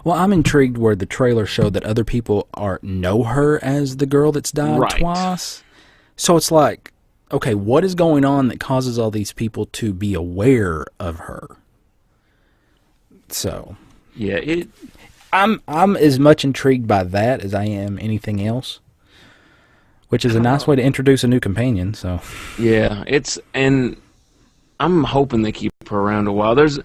Well, I'm intrigued where the trailer showed that other people know her as the girl that's died twice. So it's like, okay, what is going on that causes all these people to be aware of her? So, yeah, I'm as much intrigued by that as I am anything else. Which is a nice way to introduce a new companion, so. Yeah, and I'm hoping they keep her around a while. There's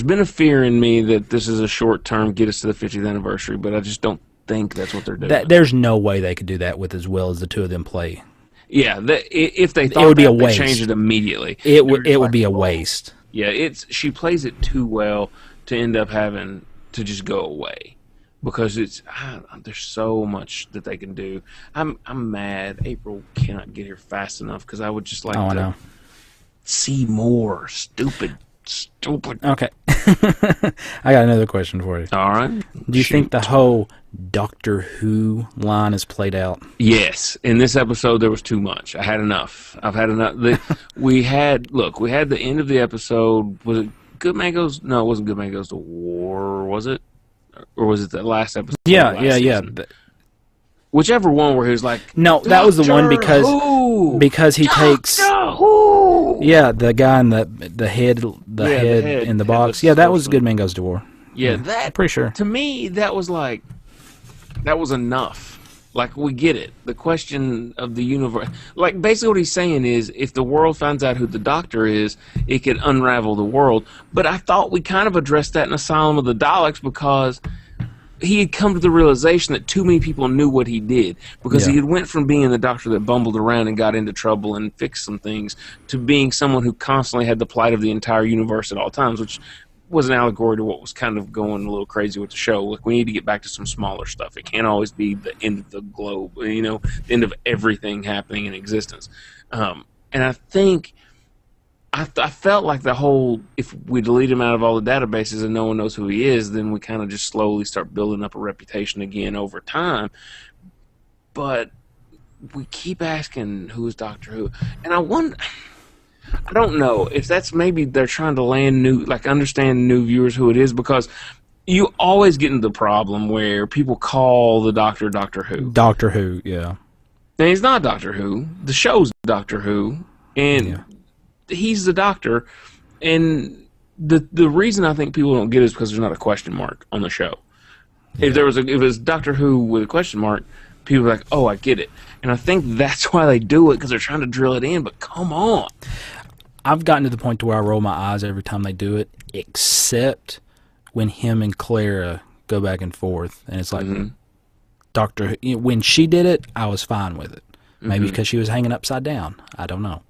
been a fear in me that this is a short term, get us to the 50th anniversary, but I just don't think that's what they're doing. There's no way they could do that with as well as the two of them play. Yeah, if they thought it would be a they waste. Change it immediately. It would be a waste. Yeah, she plays it too well to end up having to just go away. because there's so much that they can do. I'm mad April cannot get here fast enough because I would just like I to know. see more stupid. Okay. I got another question for you. All right. Do you think the whole Doctor Who line is played out? Yes. In this episode, there was too much. I had enough. I've had enough. We had the end of the episode. Was it Good Man Goes? No, it wasn't Good Man Goes to War, was it? Or was it the last episode? Yeah. Whichever one where he was like, no, that was the one because he takes the guy in the head in the box. Yeah, that was Good Man Goes to War. Yeah, I'm pretty sure. To me, that was enough. Like, we get it. The question of the universe. Like, basically what he's saying is, if the world finds out who the Doctor is, it could unravel the world. But I thought we kind of addressed that in Asylum of the Daleks because he had come to the realization that too many people knew what he did. Because he had went from being the Doctor that bumbled around and got into trouble and fixed some things to being someone who constantly had the plight of the entire universe at all times, which was an allegory to what was kind of going a little crazy with the show. Like, we need to get back to some smaller stuff. It can't always be the end of the globe, the end of everything happening in existence. And I think I felt like the whole, if we delete him out of all the databases and no one knows who he is, then we kind of just slowly start building up a reputation again over time. But we keep asking, who is Doctor Who? And I don't know if that's, maybe they're trying to understand new viewers who it is, because you always get into the problem where people call the Doctor Doctor Who. Doctor Who, yeah. And he's not Doctor Who. The show's Doctor Who, and he's the Doctor. And the reason I think people don't get it is because there's not a question mark on the show. Yeah. If it was Doctor Who with a question mark, people are like, oh, I get it. And I think that's why they do it, because they're trying to drill it in. But come on. I've gotten to the point to where I roll my eyes every time they do it, except when him and Clara go back and forth, and it's like Doctor. When she did it, I was fine with it. Maybe because she was hanging upside down. I don't know,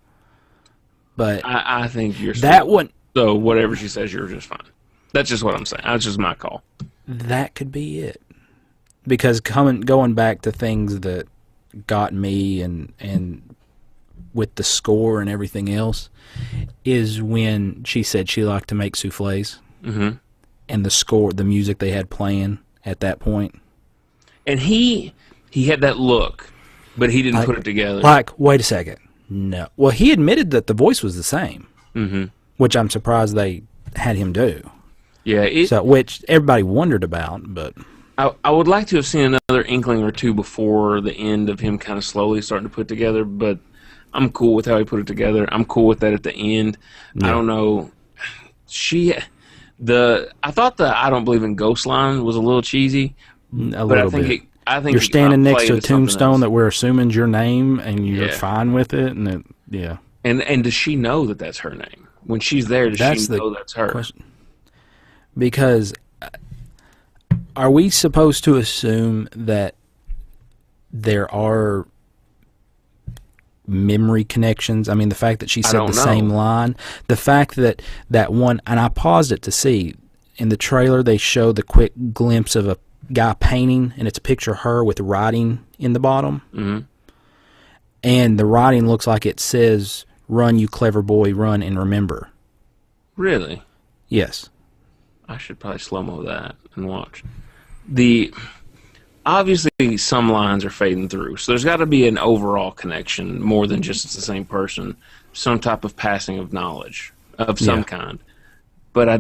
but I think you're that one. So whatever she says, you're just fine. That's just what I'm saying. That's just my call. That could be it, because going back to things that got me and with the score and everything else is when she said she liked to make souffles, and the music they had playing at that point, and he had that look, but he didn't put it together. Like, wait a second, no. Well, he admitted that the voice was the same, which I'm surprised they had him do. Yeah, which everybody wondered about, but I would like to have seen another inkling or two before the end of him kind of slowly starting to put together, but I'm cool with how he put it together. I'm cool with that at the end. Yeah. I don't know. I thought the "I don't believe in ghosts" line was a little cheesy. I think you're standing next to a tombstone that we're assuming is your name, and you're fine with it. And does she know that that's her name when she's there? Does she know that's her? Question. Because are we supposed to assume that there are memory connections? I mean, the fact that she said the same line, the fact that one, and I paused it to see, in the trailer they show the quick glimpse of a guy painting, and it's a picture of her with writing in the bottom, and the writing looks like it says, "Run, you clever boy, run and remember." Really? Yes. I should probably slow-mo that and watch. Obviously, some lines are fading through, so there's got to be an overall connection more than just it's the same person, some type of passing of knowledge of some kind. But I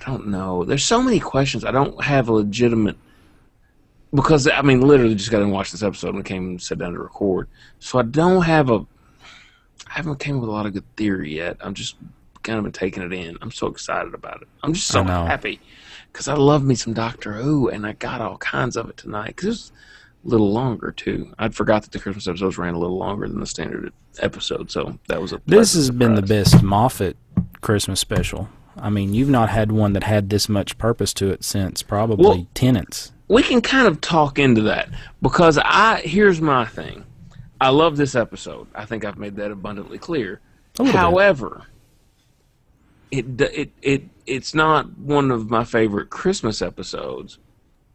don't know. There's so many questions. I don't have a legitimate, because I mean, literally just got to watch this episode and came and sat down to record. So I haven't came up with a lot of good theory yet. I'm just kind of been taking it in. I'm so excited about it. I'm just so happy. Because I love me some Doctor Who, and I got all kinds of it tonight. Because it was a little longer, too. I'd forgot that the Christmas episodes ran a little longer than the standard episode, so that was a This has been the best Moffat Christmas special. I mean, you've not had one that had this much purpose to it since probably Tenants. We can kind of talk into that, because here's my thing. I love this episode. I think I've made that abundantly clear. However, it's not one of my favorite Christmas episodes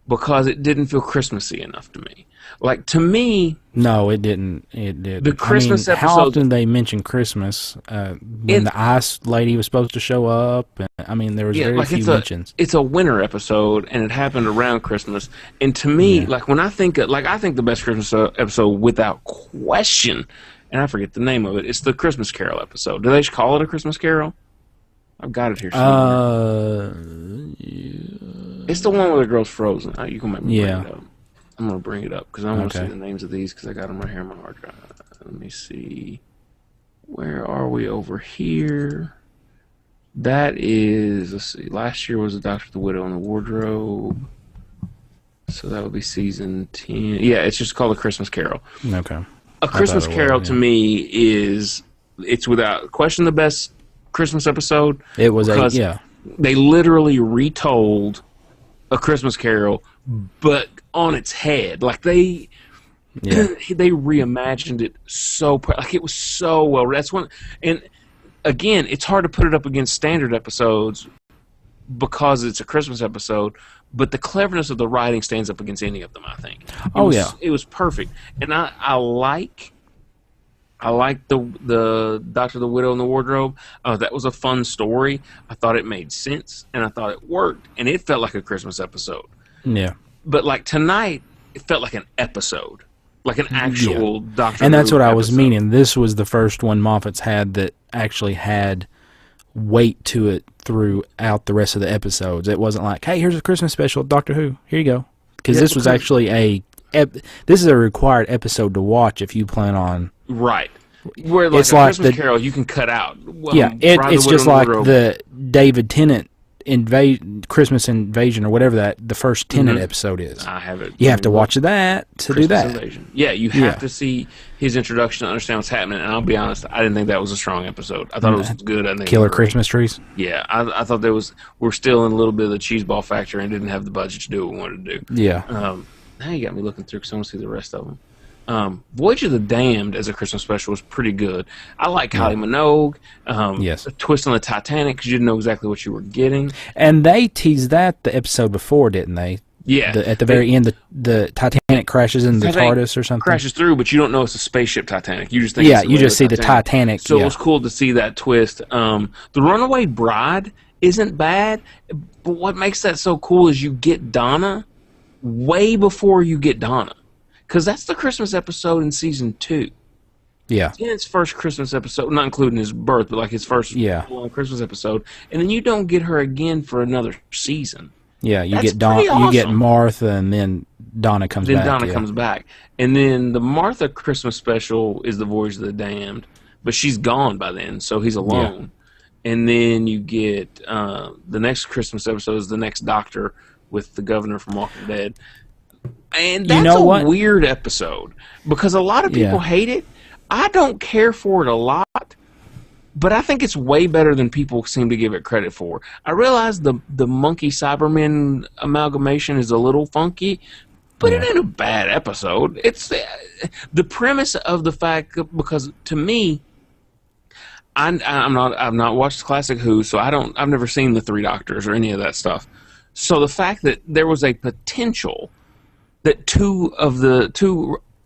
because it didn't feel Christmassy enough to me. Like, to me, no, it didn't. It did. the Christmas How episode. often they mention Christmas? When the ice lady was supposed to show up, and, there was very few mentions. It's a winter episode, and it happened around Christmas. And to me, like, when I think the best Christmas episode without question, and I forget the name of it, it's the Christmas Carol episode. Do they call it a Christmas Carol? I've got it here somewhere. It's the one where the girl's frozen. You can make me bring it up. I'm going to bring it up because I want to see the names of these because I got them right here on my hard drive. Let me see. Where are we over here? That is, let's see, last year was The Doctor, the Widow, and the Wardrobe. So that would be season 10. Yeah, it's just called A Christmas Carol. Okay. A Christmas Carol to me it's without question the best Christmas episode. It was they literally retold A Christmas Carol, but on its head. Like they reimagined it like it was so well. That's one, and again, it's hard to put it up against standard episodes because it's a Christmas episode. But the cleverness of the writing stands up against any of them, I think. It was perfect, and I like the Doctor, the Widow, and the Wardrobe. That was a fun story. I thought it made sense, and I thought it worked, and it felt like a Christmas episode. Yeah. But like tonight, it felt like an episode, like an actual Doctor. And that's what I was meaning. This was the first one Moffat's had that actually had weight to it throughout the rest of the episodes. It wasn't like, hey, here's a Christmas special, Doctor Who. Here you go. Because this was actually this is a required episode to watch if you plan on. Right. Where like it's a like Christmas Carol, you can cut out. It's just like the David Tennant Christmas Invasion or whatever the first Tennant episode is. I have it. You have to watch that to Christmas do that. Invasion. Yeah, you have to see his introduction to understand what's happening. And I'll be honest, I didn't think that was a strong episode. I thought it was good. I think Killer Christmas trees. Yeah, I thought we're still in a little bit of the cheeseball factor and didn't have the budget to do what we wanted to do. Yeah. Now you got me looking through because I want to see the rest of them. Voyage of the Damned as a Christmas special was pretty good. I like Kylie Minogue. Yes. A twist on the Titanic because you didn't know exactly what you were getting. And they teased that the episode before, didn't they? Yeah. At the very end, the Titanic crashes in the TARDIS or something. Crashes through, but you don't know it's a spaceship Titanic. You just think you just see the Titanic. So it was cool to see that twist. The Runaway Bride isn't bad, but what makes that so cool is you get Donna way before you get Donna. Because that's the Christmas episode in season 2. Yeah. Tennant's first Christmas episode, not including his birth, but like his first long Christmas episode. And then you don't get her again for another season. Yeah, you that's get Donna, you get Martha, and then Donna comes back. Then Donna comes back. And then the Martha Christmas special is the Voyage of the Damned. But she's gone by then, so he's alone. Yeah. And then you get the next Christmas episode is the next Doctor with the governor from Walking Dead. And that's a weird episode because a lot of people hate it. I don't care for it a lot, but I think it's way better than people seem to give it credit for. I realize the Monkey Cybermen amalgamation is a little funky, but it ain't a bad episode. It's the premise of the fact because to me, I've not watched classic Who, so I've never seen the Three Doctors or any of that stuff. So the fact that there was a potential that two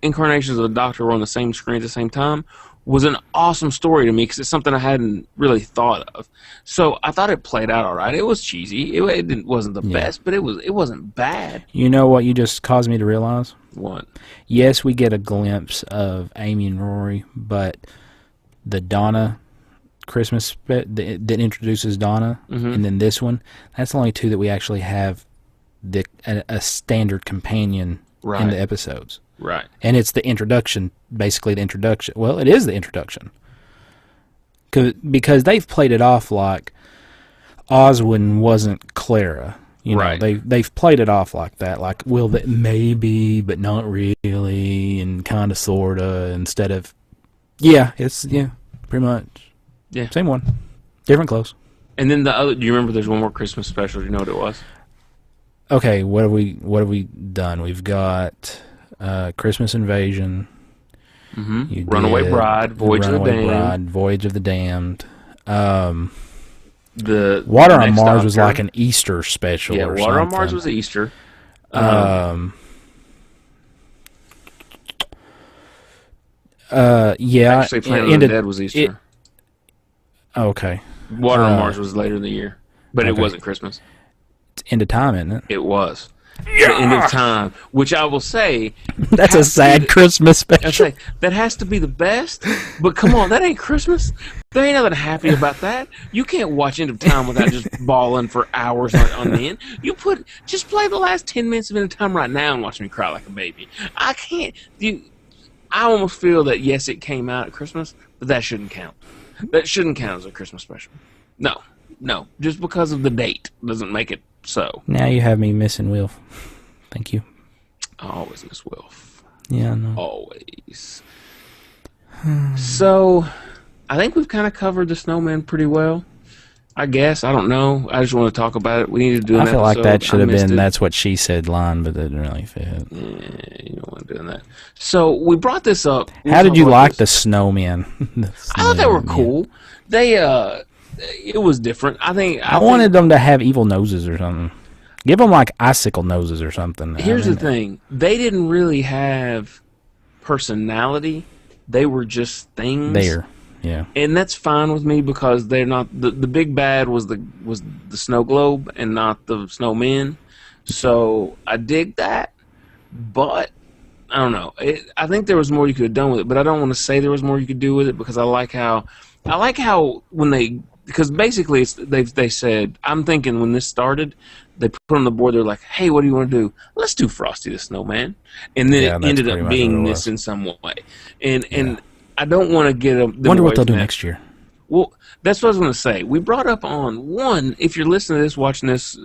incarnations of the Doctor were on the same screen at the same time was an awesome story to me because it's something I hadn't really thought of. So I thought it played out all right. It was cheesy. It wasn't the best, but it wasn't bad. You know what you just caused me to realize? What? Yes, we get a glimpse of Amy and Rory, but the Donna Christmas that introduces Donna, and then this one, that's the only two that we actually have a standard companion in the episodes. Right. And it's the introduction, basically the introduction. Well, it is the introduction. Because they've played it off like Oswin wasn't Clara. You know, they've played it off like that. Like, well, maybe, but not really, and kind of, sort of, instead of... pretty much. Yeah. Same one. Different clothes. And then the other... Do you remember there's one more Christmas special? Do you know what it was? Okay, what have we done? We've got Christmas Invasion. Runaway Bride, Voyage of the Damned. Voyage of the Damned. the Water the on next Mars was Doctor. like an Easter special. Yeah, or Water on Mars something. was Easter. Yeah. Actually, Planet of the Dead was Easter. Okay. Water on Mars was later in the year, but it okay. wasn't Christmas. It's end of time, isn't it? It was the end of time, which I will say That's a sad Christmas special. I say that has to be the best. But come on, that ain't Christmas. There ain't nothing happy about that. You can't watch End of Time without just bawling for hours on end. Just play the last 10 minutes of End of Time right now and watch me cry like a baby. I can't. I almost feel that yes, it came out at Christmas, but that shouldn't count. That shouldn't count as a Christmas special. No, just because of the date doesn't make it so. Now you have me missing Wilf. Thank you. I always miss Wilf. Yeah, I know. Always. So, I think we've kind of covered the Snowmen pretty well. I guess. I don't know. I just want to talk about it. We need to do an I feel like episode. that should have been it. That's What She Said line, but that didn't really fit. Yeah, you don't want to do that. So, we brought this up. How did you like the snowmen? I thought they were cool. They, it was different. I wanted them to have evil noses or something. Give them like icicle noses or something. Here's the thing. They didn't really have personality. They were just things. There. Yeah. And that's fine with me because they're not the big bad was the snow globe and not the snowmen. So I dig that. But I don't know. I think there was more you could have done with it, but I don't want to say there was more you could do with it because I like how when because basically they said, I'm thinking when this started, they put on the board, they're like, hey, what do you want to do? Let's do Frosty the Snowman. And then it ended up being this in some way. And I don't want to get them wonder what they'll do that. next year. Well, that's what I was going to say. We brought up on one, if you're listening to this, watching this,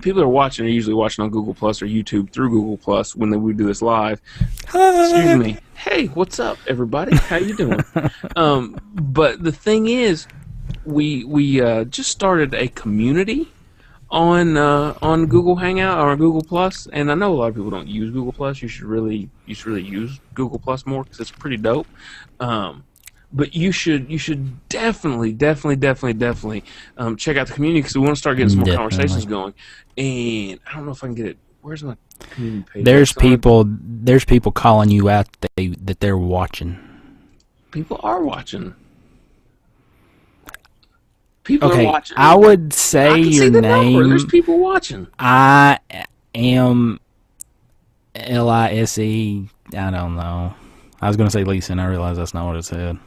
people are watching are usually watching on Google Plus or YouTube through Google Plus when we do this live. Excuse me. Hey, what's up, everybody? How you doing? But the thing is, we just started a community on Google Hangout or Google Plus, and I know a lot of people don't use Google Plus. You should really use Google Plus more because it's pretty dope. But you should definitely check out the community because we want to start getting some more conversations going. And I don't know if I can get it. Where's my community page? There's people calling you out that they're watching. People are watching. People are watching. I would say your name. Number. There's people watching. I am Lise. I don't know. I was going to say Lisa, and I realized that's not what it said.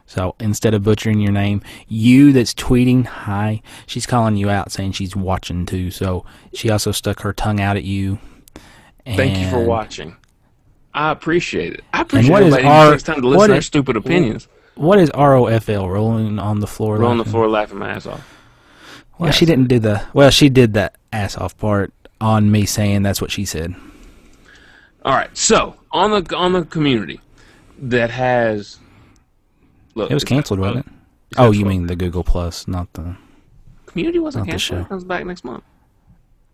So instead of butchering your name, you that's tweeting, hi, she's calling you out saying she's watching too. So she also stuck her tongue out at you. Thank you for watching. I appreciate it. I appreciate everybody who takes time to listen to our stupid opinions. What is ROFL? Rolling on the floor. Rolling the floor, laughing my ass off. Well, she didn't do the. Well, she did that ass off part on me saying that's what she said. All right, so on the community that has. Look, it was canceled, wasn't it? Oh, you mean the Google Plus, not the. Community wasn't canceled. It comes back next month.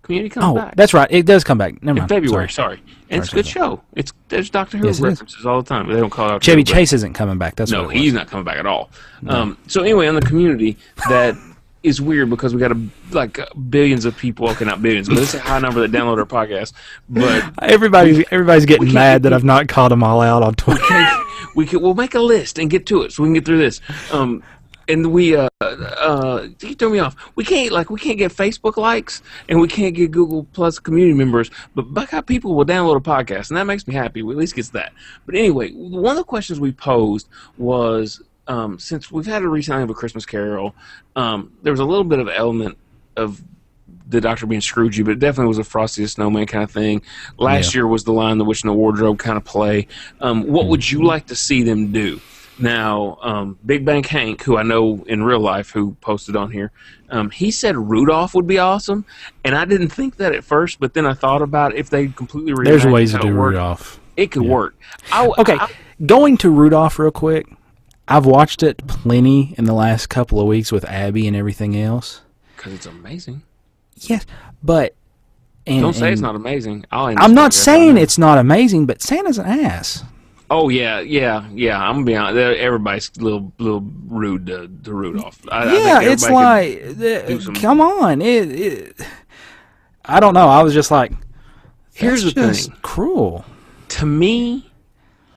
Community comes back. Oh, that's right. It does come back. Never mind. In February, sorry. And it's a good show. There's Doctor Who references all the time, but they don't call it out. Chevy Chase isn't coming back. That's no, he's not coming back at all. No. So anyway, on the community, that is weird because we got billions of people. Okay, not billions, but it's a high number that download our podcast. But everybody's getting mad that I've not called them all out on Twitter. We'll make a list and get to it so we can get through this. And we you threw me off. We can't get Facebook likes and we can't get Google Plus community members, but Buckeye people will download a podcast, and that makes me happy. We at least gets that. But anyway, one of the questions we posed was since we've had a retelling of A Christmas Carol, there was a little bit of element of the Doctor being Scroogey, but it definitely was a Frosty the Snowman kind of thing. Last year was the Lion, the Witch, and the Wardrobe kind of play. What would you like to see them do? Now, Big Bang Hank, who I know in real life, who posted on here, he said Rudolph would be awesome, and I didn't think that at first, but then I thought about if they completely reimagined there's ways to do Rudolph. It could work. Going to Rudolph real quick. I've watched it plenty in the last couple of weeks with Abby and everything else. Because it's amazing. Yes, but... Don't say it's not amazing. I'm not saying it's not amazing, but Santa's an ass. Oh yeah. I'm gonna be honest. Everybody's a little rude to Rudolph. I Yeah, think it's everybody like, could do some. come on. I don't know. I was just like, Here's that's the just thing. cruel. To me,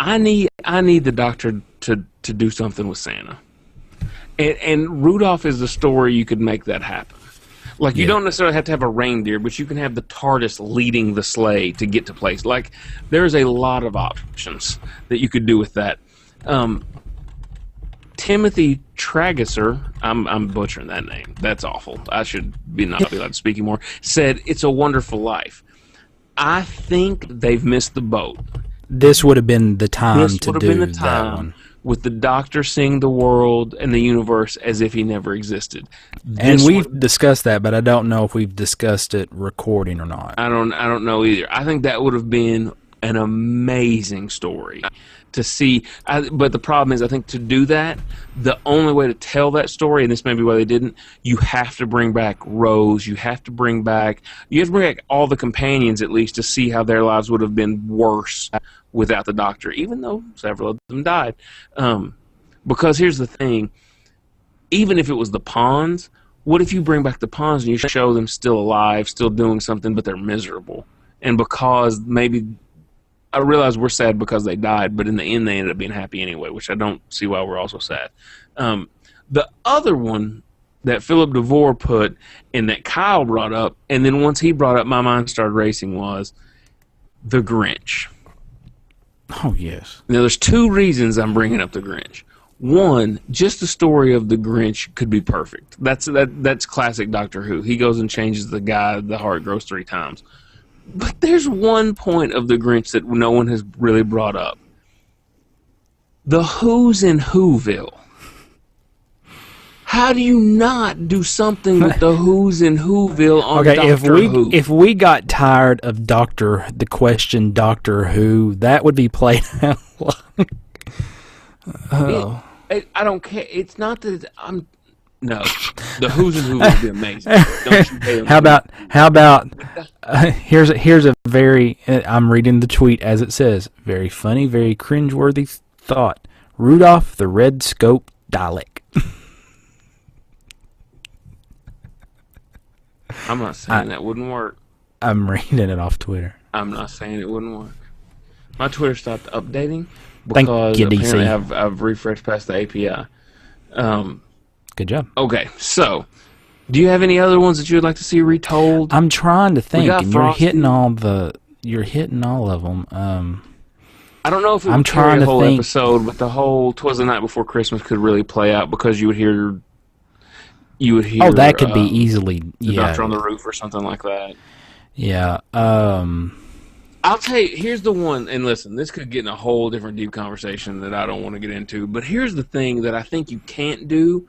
I need the doctor to do something with Santa. And Rudolph is the story you could make that happen. Like, you Yeah. don't necessarily have to have a reindeer, but you can have the TARDIS leading the sleigh to get to place. Like, there's a lot of options that you could do with that. Timothy Tragesser, I'm butchering that name. That's awful. I should not be allowed to speak anymore. Said, "It's a Wonderful Life." I think they've missed the boat. This would have been the time This to would have been the do that time one. with the Doctor seeing the world and the universe as if he never existed. And This we've would, discussed that, but I don't know if we've discussed it recording or not. I don't know either. I think that would have been an amazing story to see. But the problem is, I think to do that, the only way to tell that story, and this may be why they didn't, you have to bring back Rose. You have to bring back all the companions at least to see how their lives would have been worse without the Doctor, even though several of them died. Because here's the thing, even if it was the Pawns, what if you bring back the Pawns and you show them still alive, still doing something, but they're miserable? And because maybe, I realize we're sad because they died, but in the end they ended up being happy anyway, which I don't see why we're also sad. The other one that Philip DeVore put and that Kyle brought up, and then once he brought up, my mind started racing, was The Grinch. Oh, yes. Now, there's two reasons I'm bringing up The Grinch. One, just the story of the Grinch could be perfect. That's classic Doctor Who. He goes and changes the guy, the heart grows 3 times. But there's one point of the Grinch that no one has really brought up. The Who's in Whoville. How do you not do something with the Who's in Whoville on Doctor Who? If we got tired of the question Doctor Who, that would be played out. I don't care. It's not that I'm. No, the Who's in Whoville would be amazing. Don't you dare. How about here's a very, I'm reading the tweet as it says, very funny, very cringeworthy thought. Rudolph the Red Scope Dalek. I'm not saying that wouldn't work. I'm reading it off Twitter. I'm not saying it wouldn't work. My Twitter stopped updating Thank because you, DC. apparently I've refreshed past the API. Good job. Okay, so do you have any other ones that you would like to see retold? I'm trying to think, and Frosty. you're hitting all of them. I don't know if it I'm would carry trying a to whole think. episode, but the whole "'Twas the Night Before Christmas" could really play out because you would hear. Oh, that could be easily. The Yeah. Doctor on the Roof or something like that. Yeah. I'll tell you, here's the one, and listen, this could get in a whole different deep conversation that I don't want to get into, but here's the thing that I think you can't do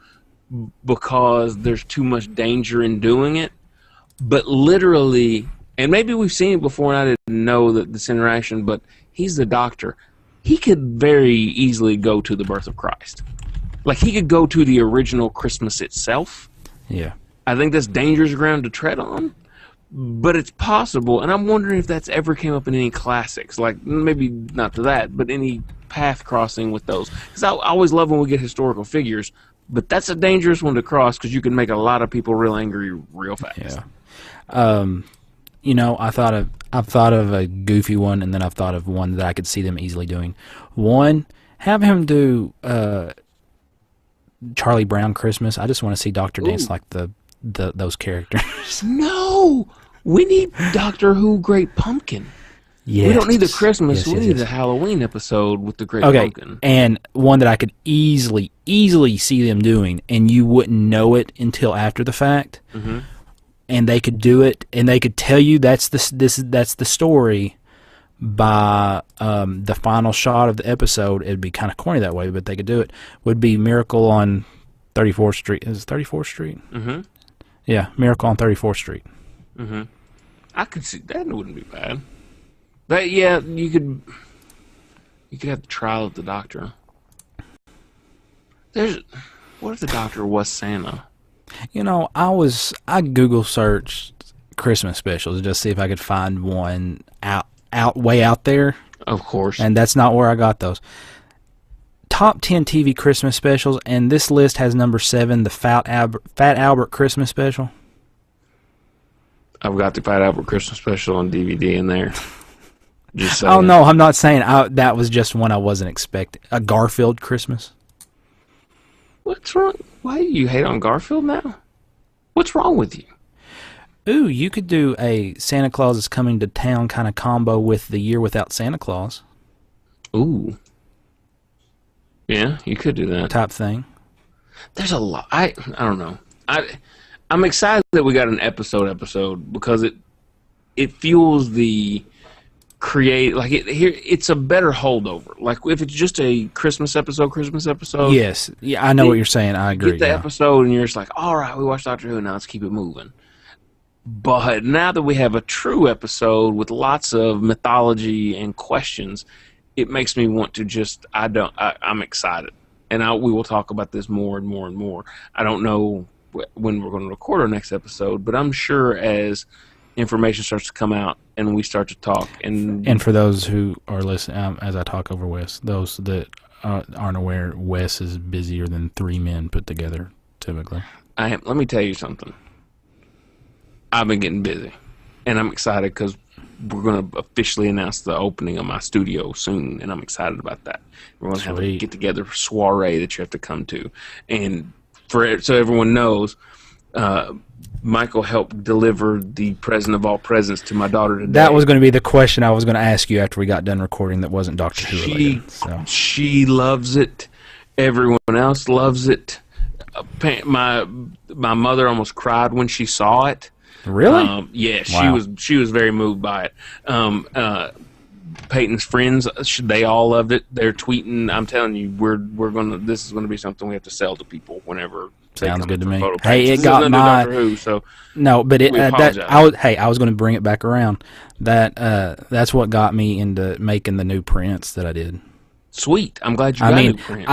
because there's too much danger in doing it, but literally, and maybe we've seen it before and I didn't know that this interaction, but he's the Doctor. He could very easily go to the birth of Christ. Like, he could go to the original Christmas itself. Yeah. I think that's dangerous ground to tread on, but it's possible, and I'm wondering if that's ever came up in any classics, like maybe not to that, but any path crossing with those. Because I always love when we get historical figures, but that's a dangerous one to cross because you can make a lot of people real angry real fast. Yeah. I've thought of a goofy one, and then I've thought of one that I could see them easily doing. One, have him do Charlie Brown Christmas. I just want to see Doctor dance like those characters. No! We need Doctor Who Great Pumpkin. Yes. We don't need the Christmas. Yes, we yes, need yes. the Halloween episode with the Great Okay, Pumpkin. and one that I could easily see them doing, and you wouldn't know it until after the fact. Mm-hmm. And they could do it, and they could tell you that's the story by the final shot of the episode. It'd be kind of corny that way, but they could do it. Would be Miracle on 34th Street. Is it 34th Street? Mm-hmm. Yeah, Miracle on 34th Street. Mm-hmm. I could see that. Wouldn't be bad. But yeah, you could have the trial of the Doctor. What if the Doctor was Santa? I Google searched Christmas specials just to see if I could find one way out there. Of course. And that's not where I got those. Top 10 TV Christmas specials, and this list has number 7, the Fat Albert Christmas special. I've got the Fat Albert Christmas special on DVD in there. Just saying. Oh, no, I'm not saying. That was just one I wasn't expecting. A Garfield Christmas. What's wrong? Why do you hate on Garfield now? What's wrong with you? Ooh, you could do a Santa Claus is Coming to Town kind of combo with The Year Without Santa Claus. Ooh. Yeah, you could do that. Type thing. There's a lot. I don't know. I'm excited that we got an episode because it fuels the it's a better holdover. Like if it's just a Christmas episode. Yes, yeah, I know what you're saying. I agree. Get the episode and you're just like, all right, we watched Doctor Who, now let's keep it moving. But now that we have a true episode with lots of mythology and questions, it makes me want to I'm excited, and we will talk about this more and more and more. I don't know when we're going to record our next episode, but I'm sure as information starts to come out and we start to talk. And for those who are listening, as I talk over Wes, those that aren't aware, Wes is busier than 3 men put together, typically. Let me tell you something. I've been getting busy, and I'm excited because we're going to officially announce the opening of my studio soon, and I'm excited about that. We're going to have a get-together soiree that you have to come to. And so everyone knows, Michael helped deliver the present of all presents to my daughter today. That was going to be the question I was going to ask you after we got done recording that wasn't Doctor Who related. She loves it. Everyone else loves it. My mother almost cried when she saw it. Really? Yeah, wow. She was very moved by it. Peyton's friends, they all loved it. They're tweeting. I'm telling you, this is gonna be something we have to sell to people whenever. Sounds good to me. Hey, it got my Doctor Who, so no, but I was going to bring it back around. That's what got me into making the new prints that I did. Sweet. I'm glad you got new prints.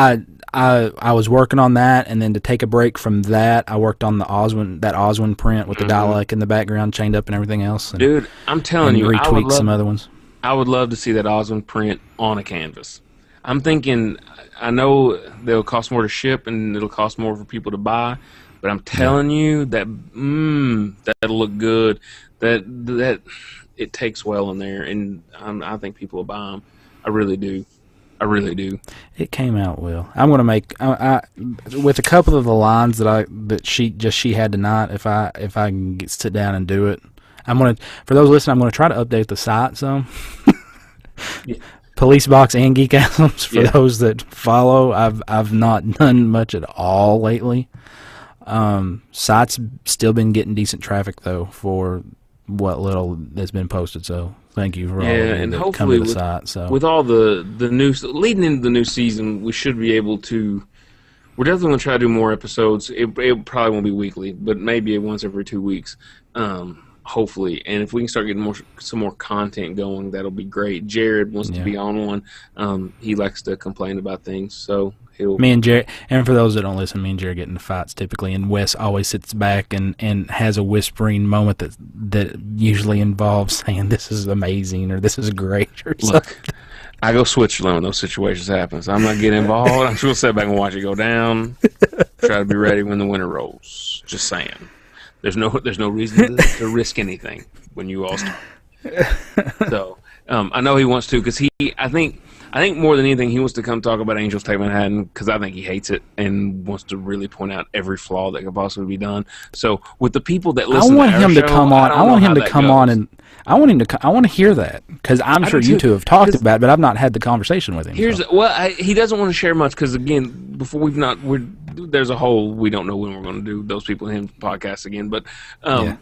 I was working on that, and then to take a break from that, I worked on that Oswin print with the Dalek in the background, chained up and everything else. Dude, I'm telling you, retweaked some other ones. I would love to see that Oswin print on a canvas. I'm thinking, I know they'll cost more to ship and it'll cost more for people to buy, but I'm telling you that that'll look good. That it takes well in there, and I think people will buy them. I really do. It came out well. I'm gonna make with a couple of the lines that she had tonight. If I can sit down and do it, for those listening, I'm gonna try to update the site some. Yeah. Police Box and Geekasms for those that follow. I've not done much at all lately. Site's still been getting decent traffic though for what little that's been posted. So thank you for all of you that come to the site. So with all the news leading into the new season, we should be able to. We're definitely going to try to do more episodes. It probably won't be weekly, but maybe once every 2 weeks. Hopefully, and if we can start getting some more content going, that'll be great. Jared wants to be on one. He likes to complain about things, so me and Jared. And for those that don't listen, me and Jared get into fights typically, and Wes always sits back and has a whispering moment that usually involves saying "This is amazing" or "This is great" or something. Look, I go Switzerland when those situations happen. So I'm not getting involved. I'm just gonna sit back and watch it go down. Try to be ready when the winter rolls. Just saying. There's no reason to risk anything when you all start. So I know he wants to because I think more than anything he wants to come talk about Angels Take Manhattan because I think he hates it and wants to really point out every flaw that could possibly be done. So with the people that listen, I want him to come on. I want him to come on and I want to hear that because I'm sure you two have talked about it, but I've not had the conversation with him. He doesn't want to share much because again, before there's a whole we don't know when we're going to do those people and him podcasts again, but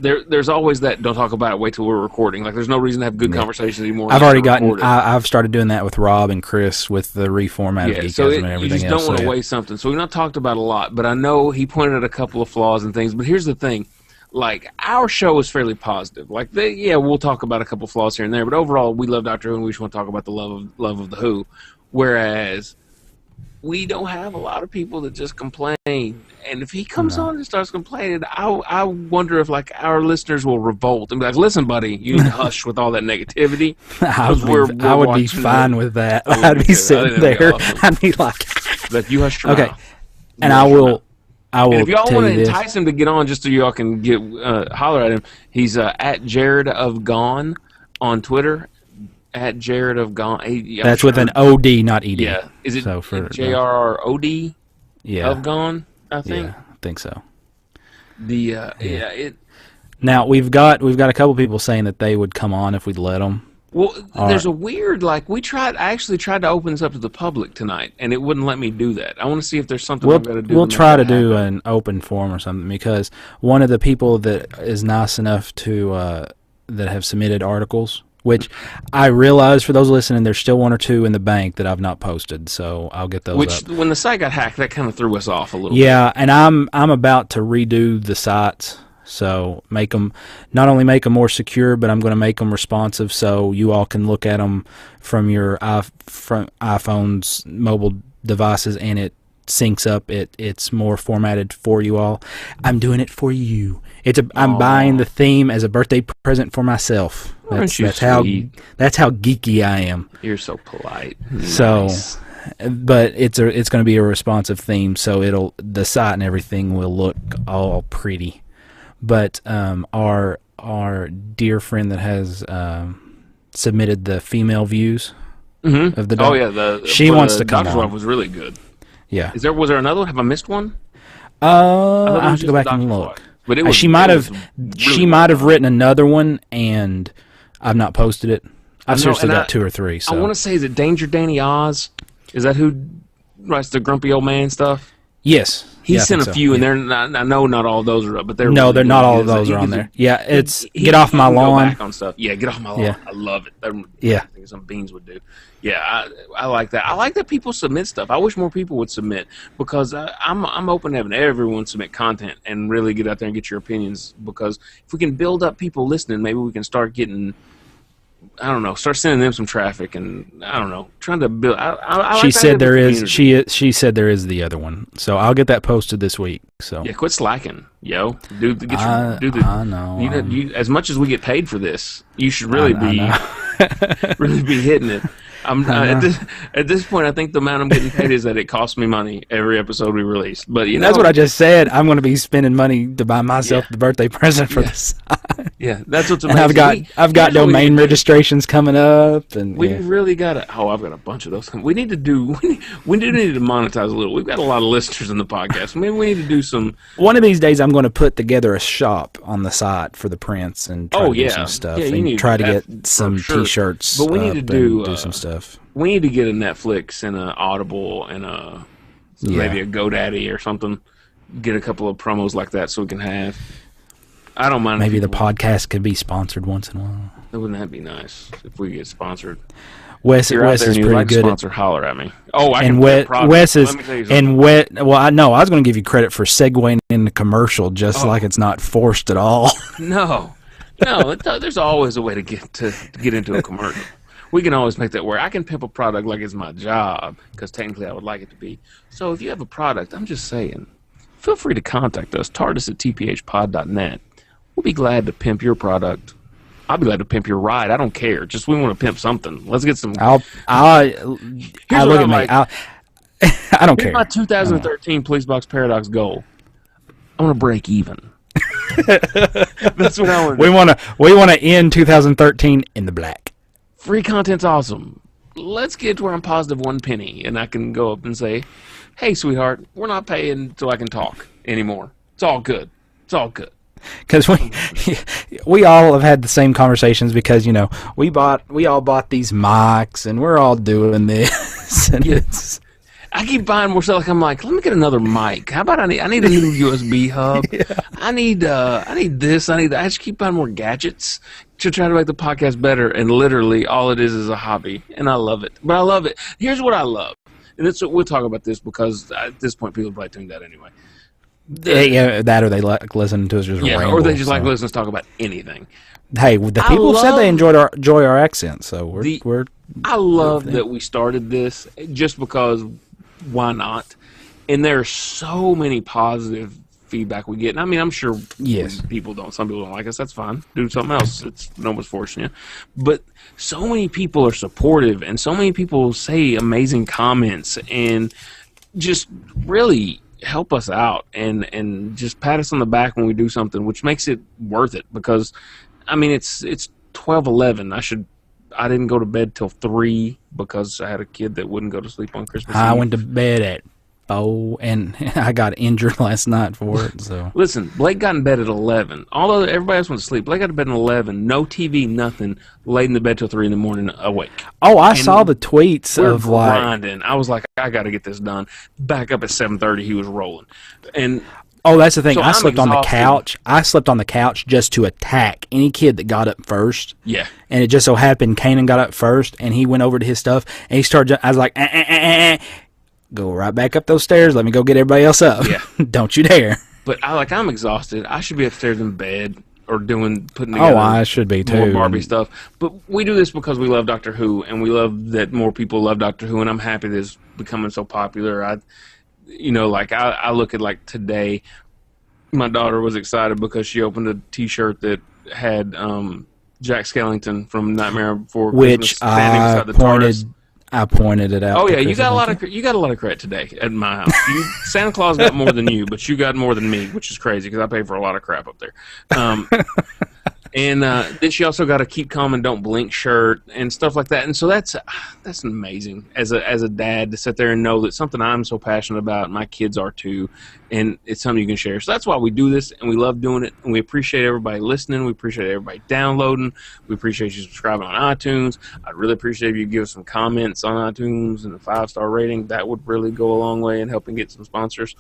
there's always that don't talk about it, wait till we're recording. Like there's no reason to have good conversations anymore. I've started doing that with Rob and Chris with the reformat of Geekasm and everything else. You just don't want to waste something. So we've not talked about a lot, but I know he pointed out a couple of flaws and things. But here's the thing. Like, our show is fairly positive. Like, we'll talk about a couple of flaws here and there, but overall, we love Doctor Who and we just want to talk about the love of the Who. Whereas we don't have a lot of people that just complain. And if he comes on and starts complaining, I wonder if like our listeners will revolt and be like, "Listen, buddy, you need to hush with all that negativity." I would be fine with that. I'd be sitting there. I'd be like, "You hush your mouth." And I will. And if y'all want to entice him to get on, just so y'all can get holler at him, he's at Jared of Gone on Twitter. At Jared of Gone. That's with an OD, not ED. Yeah. Is it JRROD? Yeah. Of Gone, I think. Yeah, I think so. Now we've got a couple people saying that they would come on if we'd let them. Well, there's a weird I actually tried to open this up to the public tonight, and it wouldn't let me do that. I want to see if there's something I've got to do. We'll try to do an open forum or something, because one of the people that is nice enough to that have submitted articles, which I realize for those listening, there's still one or two in the bank that I've not posted, so I'll get those up. When the site got hacked, that kind of threw us off a little bit. Yeah, and I'm about to redo the sites, so not only make them more secure, but I'm going to make them responsive so you all can look at them from your iPhone's mobile devices, and it syncs up. It's more formatted for you all. I'm doing it for you. I'm buying the theme as a birthday present for myself. That's how geeky I am. You're so polite. So, nice. But it's going to be a responsive theme, so the site and everything will look all pretty. But our dear friend that has submitted the female views of the dog, she wants to come on. Doctor's Wife was really good. Yeah. Was there another one? Have I missed one? I have to go back and look. But she might have written another one, and I've not posted it. I've seriously got 2 or 3. So. I want to say, is it Danger Danny Oz? Is that who writes the grumpy old man stuff? Yes. He sent a few, and I know not all of those are up, but they're no, they're not all of those are on there. Yeah, it's Get Off My Lawn. Go back on stuff. Yeah, Get Off My Lawn. Yeah. I love it. I think some beans would do. Yeah, I like that. I like that people submit stuff. I wish more people would submit, because I'm open to having everyone submit content and really get out there and get your opinions, because if we can build up people listening, maybe we can start getting, I don't know, start sending them some traffic, and I don't know, trying to build. She said there is. She said there is the other one, so I'll get that posted this week. So yeah, quit slacking, yo. I know. As much as we get paid for this, you should really really be hitting it. At this point, I think the amount I'm getting paid is that it costs me money every episode we release. But that's what I just said. I'm going to be spending money to buy myself the birthday present for this. Yeah, that's what's amazing. And I've got domain registrations coming up, and we really got to. Oh, I've got a bunch of those. We need to do. We do need to monetize a little. We've got a lot of listeners in the podcast. Maybe we need to do some. One of these days, I'm going to put together a shop on the site for the prints and try to do some stuff, and try to get some T-shirts. But we need to do some stuff. We need to get a Netflix and a Audible and maybe a GoDaddy or something. Get a couple of promos like that so we can have. I don't mind. Maybe the podcast could be sponsored once in a while. Wouldn't that be nice if we get sponsored? Wes is pretty good. Sponsor, holler at me. Oh, I and can. Wes is Well, I know. I was going to give you credit for segueing into commercial, just like it's not forced at all. No. There's always a way to get into a commercial. We can always make that work. I can pimp a product like it's my job, because technically I would like it to be. So if you have a product, I'm just saying, feel free to contact us, tardis@tphpod.net. We'll be glad to pimp your product. I'll be glad to pimp your ride. I don't care. Just we want to pimp something. Let's get some. I don't care. Here's my 2013 Police Box Paradox goal. I want to break even. That's what I want to do. We want to end 2013 in the black. Free content's awesome. Let's get to where I'm positive 1 penny, and I can go up and say, "Hey, sweetheart, we're not paying so I can talk anymore. It's all good. It's all good." Because we all have had the same conversations, because we all bought these mics and we're all doing this, and I keep buying more stuff. I'm like, let me get another mic. How about I need a new USB hub. Yeah. I need this. I need that. I just keep buying more gadgets to try to make the podcast better. And literally, all it is a hobby, and I love it. But I love it. Here's what I love, and we'll talk about this, because at this point, people probably tuned out anyway. That, or they like listening to us just ramble, or they just like listening to us talk about anything. Hey, the people said they enjoy our accent, so we're I love that we started this, just because why not? And there's so many positive feedback we get. And I mean, I'm sure Yes. people don't. Some people don't like us. That's fine. Do something else. It's no one's forcing you. But so many people are supportive, and so many people say amazing comments, and just really help us out, and just pat us on the back when we do something, which makes it worth it. Because I mean, it's 12:11. I didn't go to bed till 3 because I had a kid that wouldn't go to sleep on Christmas Eve. I went to bed at 4, and I got injured last night for it. So Listen, Blake got in bed at 11. Although everybody else went to sleep, Blake got to bed at 11. No TV, nothing. Laid in the bed till 3 in the morning, awake. oh, I And saw the tweets We're of like, grinding. I was like, I got to get this done. Back up at 7:30, he was rolling. And oh, that's the thing. So I I'm slept on the exhausted. couch. I slept on the couch just to attack any kid that got up first. yeah, And it just so happened Kanan got up first, and he went over to his stuff, and he started. I was like, go right back up those stairs. Let me go get everybody else up. Yeah. Don't you dare. but I'm exhausted. I should be upstairs in bed or putting together Oh, I should be more too. Barbie stuff. But we do this because we love Doctor Who, and we love that more people love Doctor Who, and I'm happy that it's becoming so popular. I look at like today, my daughter was excited because she opened a T-shirt that had Jack Skellington from Nightmare Before Christmas Which standing beside the TARDIS. I pointed it out. Oh to yeah, you Chris got a lot Lincoln. of credit today at my house. Santa Claus got more than you, but you got more than me, which is crazy because I pay for a lot of crap up there. And then she also got a Keep Calm and Don't Blink shirt and stuff like that. And so that's amazing as a dad to sit there and know that something I'm so passionate about, my kids are too, and it's something you can share. So that's why we do this, and we love doing it, and we appreciate everybody listening. We appreciate everybody downloading. We appreciate you subscribing on iTunes. I'd really appreciate if you give us some comments on iTunes and a 5-star rating. That would really go a long way in helping get some sponsors.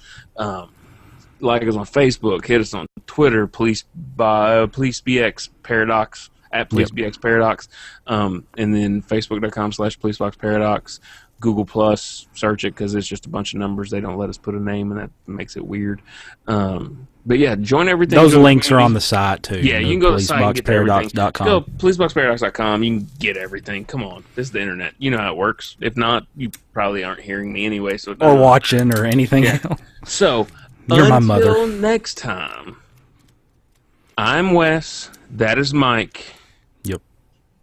Like us on Facebook, hit us on Twitter, PoliceBX Paradox, at PoliceBX Paradox, and then Facebook.com/PoliceBoxParadox, Google Plus, search it because it's just a bunch of numbers. They don't let us put a name, and that makes it weird. But yeah, join everything. Those links are on the site too. Yeah, you can go to the site and get everything. PoliceBoxParadox.com. Go to PoliceBoxParadox.com. You can get everything. Come on, this is the internet. You know how it works. If not, you probably aren't hearing me anyway. So Or watching or anything else. So. You're my mother. Until next time, I'm Wes. That is Mike. Yep.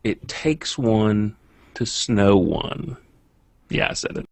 It takes one to snow one. Yeah, I said it.